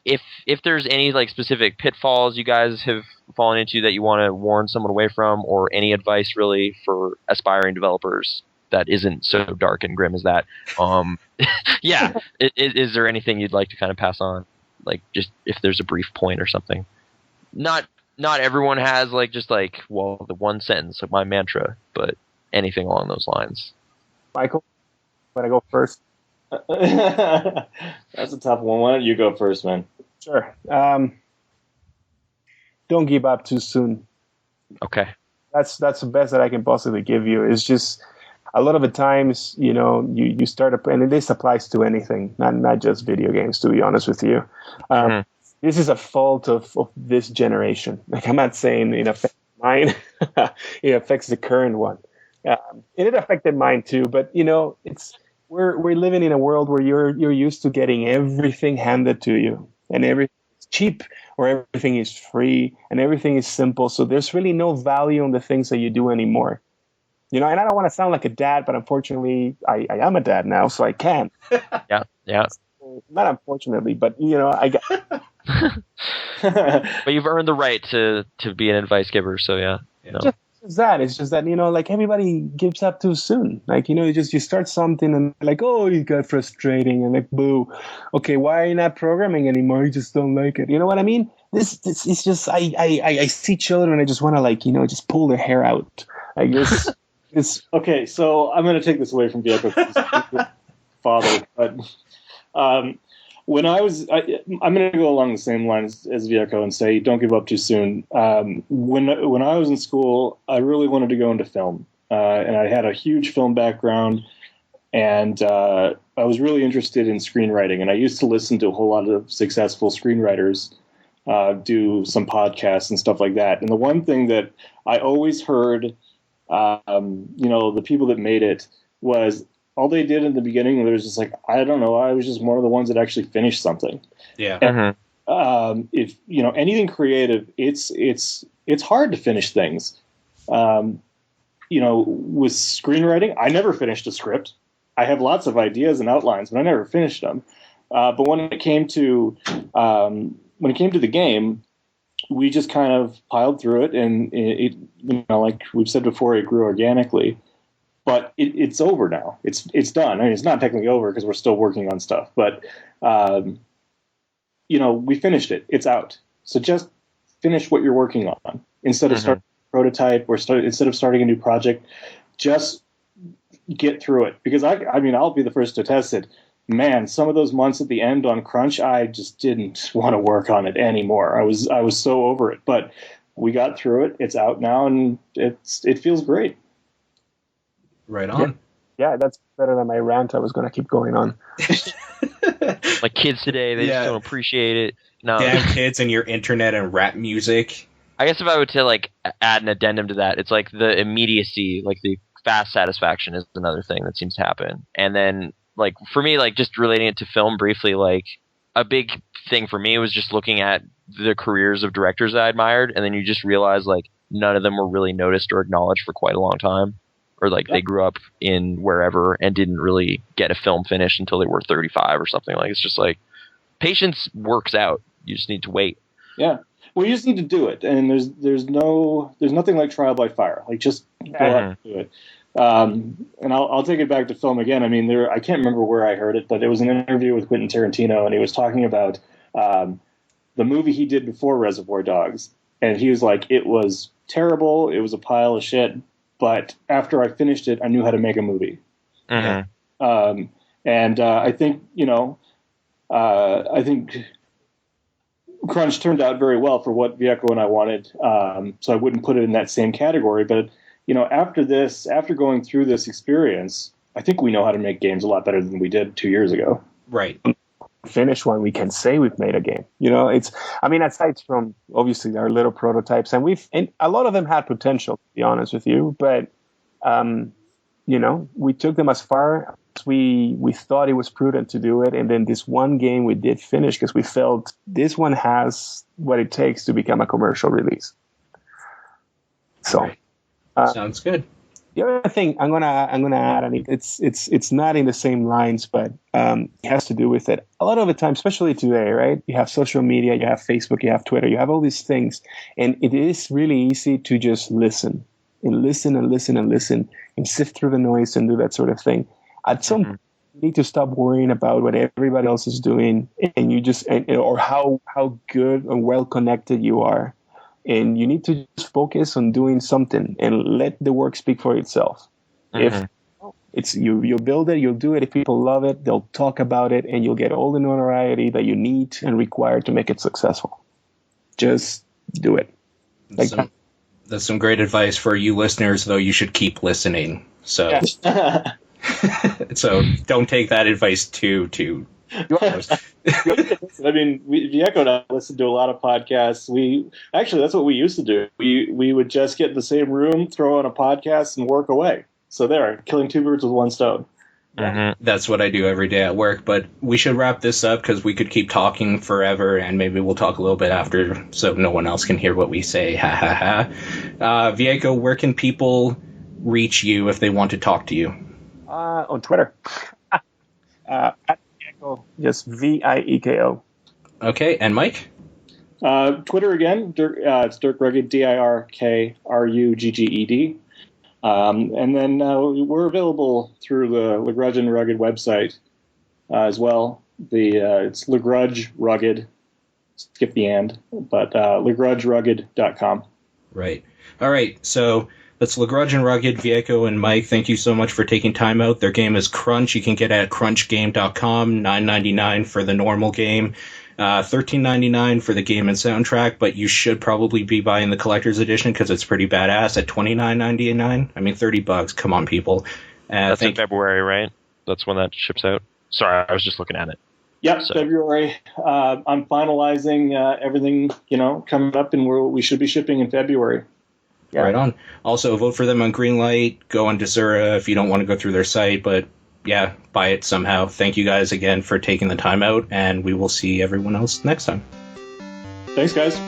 If there's any like specific pitfalls you guys have fallen into that you want to warn someone away from, or any advice really for aspiring developers that isn't so dark and grim as that, yeah. Is there anything you'd like to kind of pass on? Like, just if there's a brief point or something. Not everyone has the one sentence of my mantra, but anything along those lines. Michael, want to go first? That's a tough one. Why don't you go first, man? Sure. Don't give up too soon. Okay. That's the best that I can possibly give you. It's just a lot of the times, you start up, and this applies to anything, not just video games, to be honest with you. This is a fault of this generation. Like, I'm not saying it affects mine. It affects the current one. And it affected mine too, but we're living in a world where you're used to getting everything handed to you, and everything is cheap, or everything is free, and everything is simple. So there's really no value in the things that you do anymore. And I don't want to sound like a dad, but unfortunately, I am a dad now, so I can. Yeah. Not unfortunately, but I got. But you've earned the right to be an advice giver, so yeah. No. It's just that like, everybody gives up too soon. Like, you start something and like, oh, you got frustrating, and like, boo, okay, why are you not programming anymore? You just don't like it. You know what I mean? This it's just I see children and I just want to just pull their hair out. Like this. Okay, so I'm going to take this away from Vieko, father, but when I'm going to go along the same lines as Vieko and say, don't give up too soon. When I was in school, I really wanted to go into film, and I had a huge film background, and I was really interested in screenwriting, and I used to listen to a whole lot of successful screenwriters do some podcasts and stuff like that. And the one thing that I always heard, the people that made it was, all they did in the beginning, there was just like, I don't know, I was just one of the ones that actually finished something. Yeah. And, if anything creative, it's hard to finish things. With screenwriting, I never finished a script. I have lots of ideas and outlines, but I never finished them. But when it came to the game, we just kind of piled through it, and it like we've said before, it grew organically. But it's over now. It's done. I mean, it's not technically over because we're still working on stuff. But, we finished it. It's out. So just finish what you're working on. Instead of starting a prototype instead of starting a new project, just get through it. Because, I'll be the first to attest it. Man, some of those months at the end on Crunch, I just didn't want to work on it anymore. I was so over it. But we got through it. It's out now, and it feels great. Right on. Yeah, that's better than my rant I was going to keep going on. Like kids today, they just don't appreciate it. No. Damn kids and your internet and rap music. I guess if I were to add an addendum to that, it's like the immediacy, like the fast satisfaction is another thing that seems to happen. And then for me, just relating it to film briefly, a big thing for me was just looking at the careers of directors I admired, and then you just realize none of them were really noticed or acknowledged for quite a long time. Or they grew up in wherever and didn't really get a film finished until they were 35 or something. It's just patience works out. You just need to wait. Yeah. Well, you just need to do it. And there's nothing like trial by fire. Just go out and do it. And I'll take it back to film again. I mean, I can't remember where I heard it, but it was an interview with Quentin Tarantino, and he was talking about the movie he did before Reservoir Dogs. And he was like, it was terrible. It was a pile of shit. But after I finished it, I knew how to make a movie. Mm-hmm. And I think, I think Crunch turned out very well for what Vieko and I wanted. So I wouldn't put it in that same category. But, after going through this experience, I think we know how to make games a lot better than we did 2 years ago. Right. Finish one, we can say we've made a game. Aside from obviously our little prototypes, and a lot of them had potential, to be honest with you, but we took them as far as we thought it was prudent to do it, and then this one game we did finish because we felt this one has what it takes to become a commercial release. So right. Sounds good. The other thing I'm gonna add, and it's not in the same lines, but it has to do with it. A lot of the time, especially today, right? You have social media, you have Facebook, you have Twitter, you have all these things, and it is really easy to just listen and sift through the noise and do that sort of thing. At some point, you need to stop worrying about what everybody else is doing, and you just or how good and well connected you are. And you need to just focus on doing something and let the work speak for itself. If it's you'll build it, you'll do it. If people love it, they'll talk about it, and you'll get all the notoriety that you need and require to make it successful. Just do it. That's some great advice for you listeners, though. You should keep listening. So, so don't take that advice too. I mean, Vieko and I listen to a lot of podcasts. That's what we used to do. We would just get in the same room, throw on a podcast, and work away. So killing two birds with one stone. Mm-hmm. That's what I do every day at work. But we should wrap this up because we could keep talking forever, and maybe we'll talk a little bit after so no one else can hear what we say. Ha ha ha. Vieko, where can people reach you if they want to talk to you? On Twitter. At Vieko, just Vieko. Okay, and Mike? Twitter again. It's Dirk Rugged, DirkRugged. And then we're available through the LeGrudge Rugged website as well. It's LeGrudge Rugged. Skip the and, but LeGrudgeRugged.com. Right. All right. So that's LeGrudge Rugged, Vieko, and Mike. Thank you so much for taking time out. Their game is Crunch. You can get it at crunchgame.com. $9.99 for the normal game. $13.99 for the game and soundtrack, but you should probably be buying the collector's edition because it's pretty badass at $29.99. I mean, $30. Come on, people. That's in February, right? That's when that ships out. Sorry, I was just looking at it. Yep, so. February. I'm finalizing everything, coming up, and we should be shipping in February. Yeah. Right on. Also, vote for them on Greenlight. Go on Desura if you don't want to go through their site, but yeah, buy it somehow. Thank you guys again for taking the time out, and we will see everyone else next time. Thanks, guys.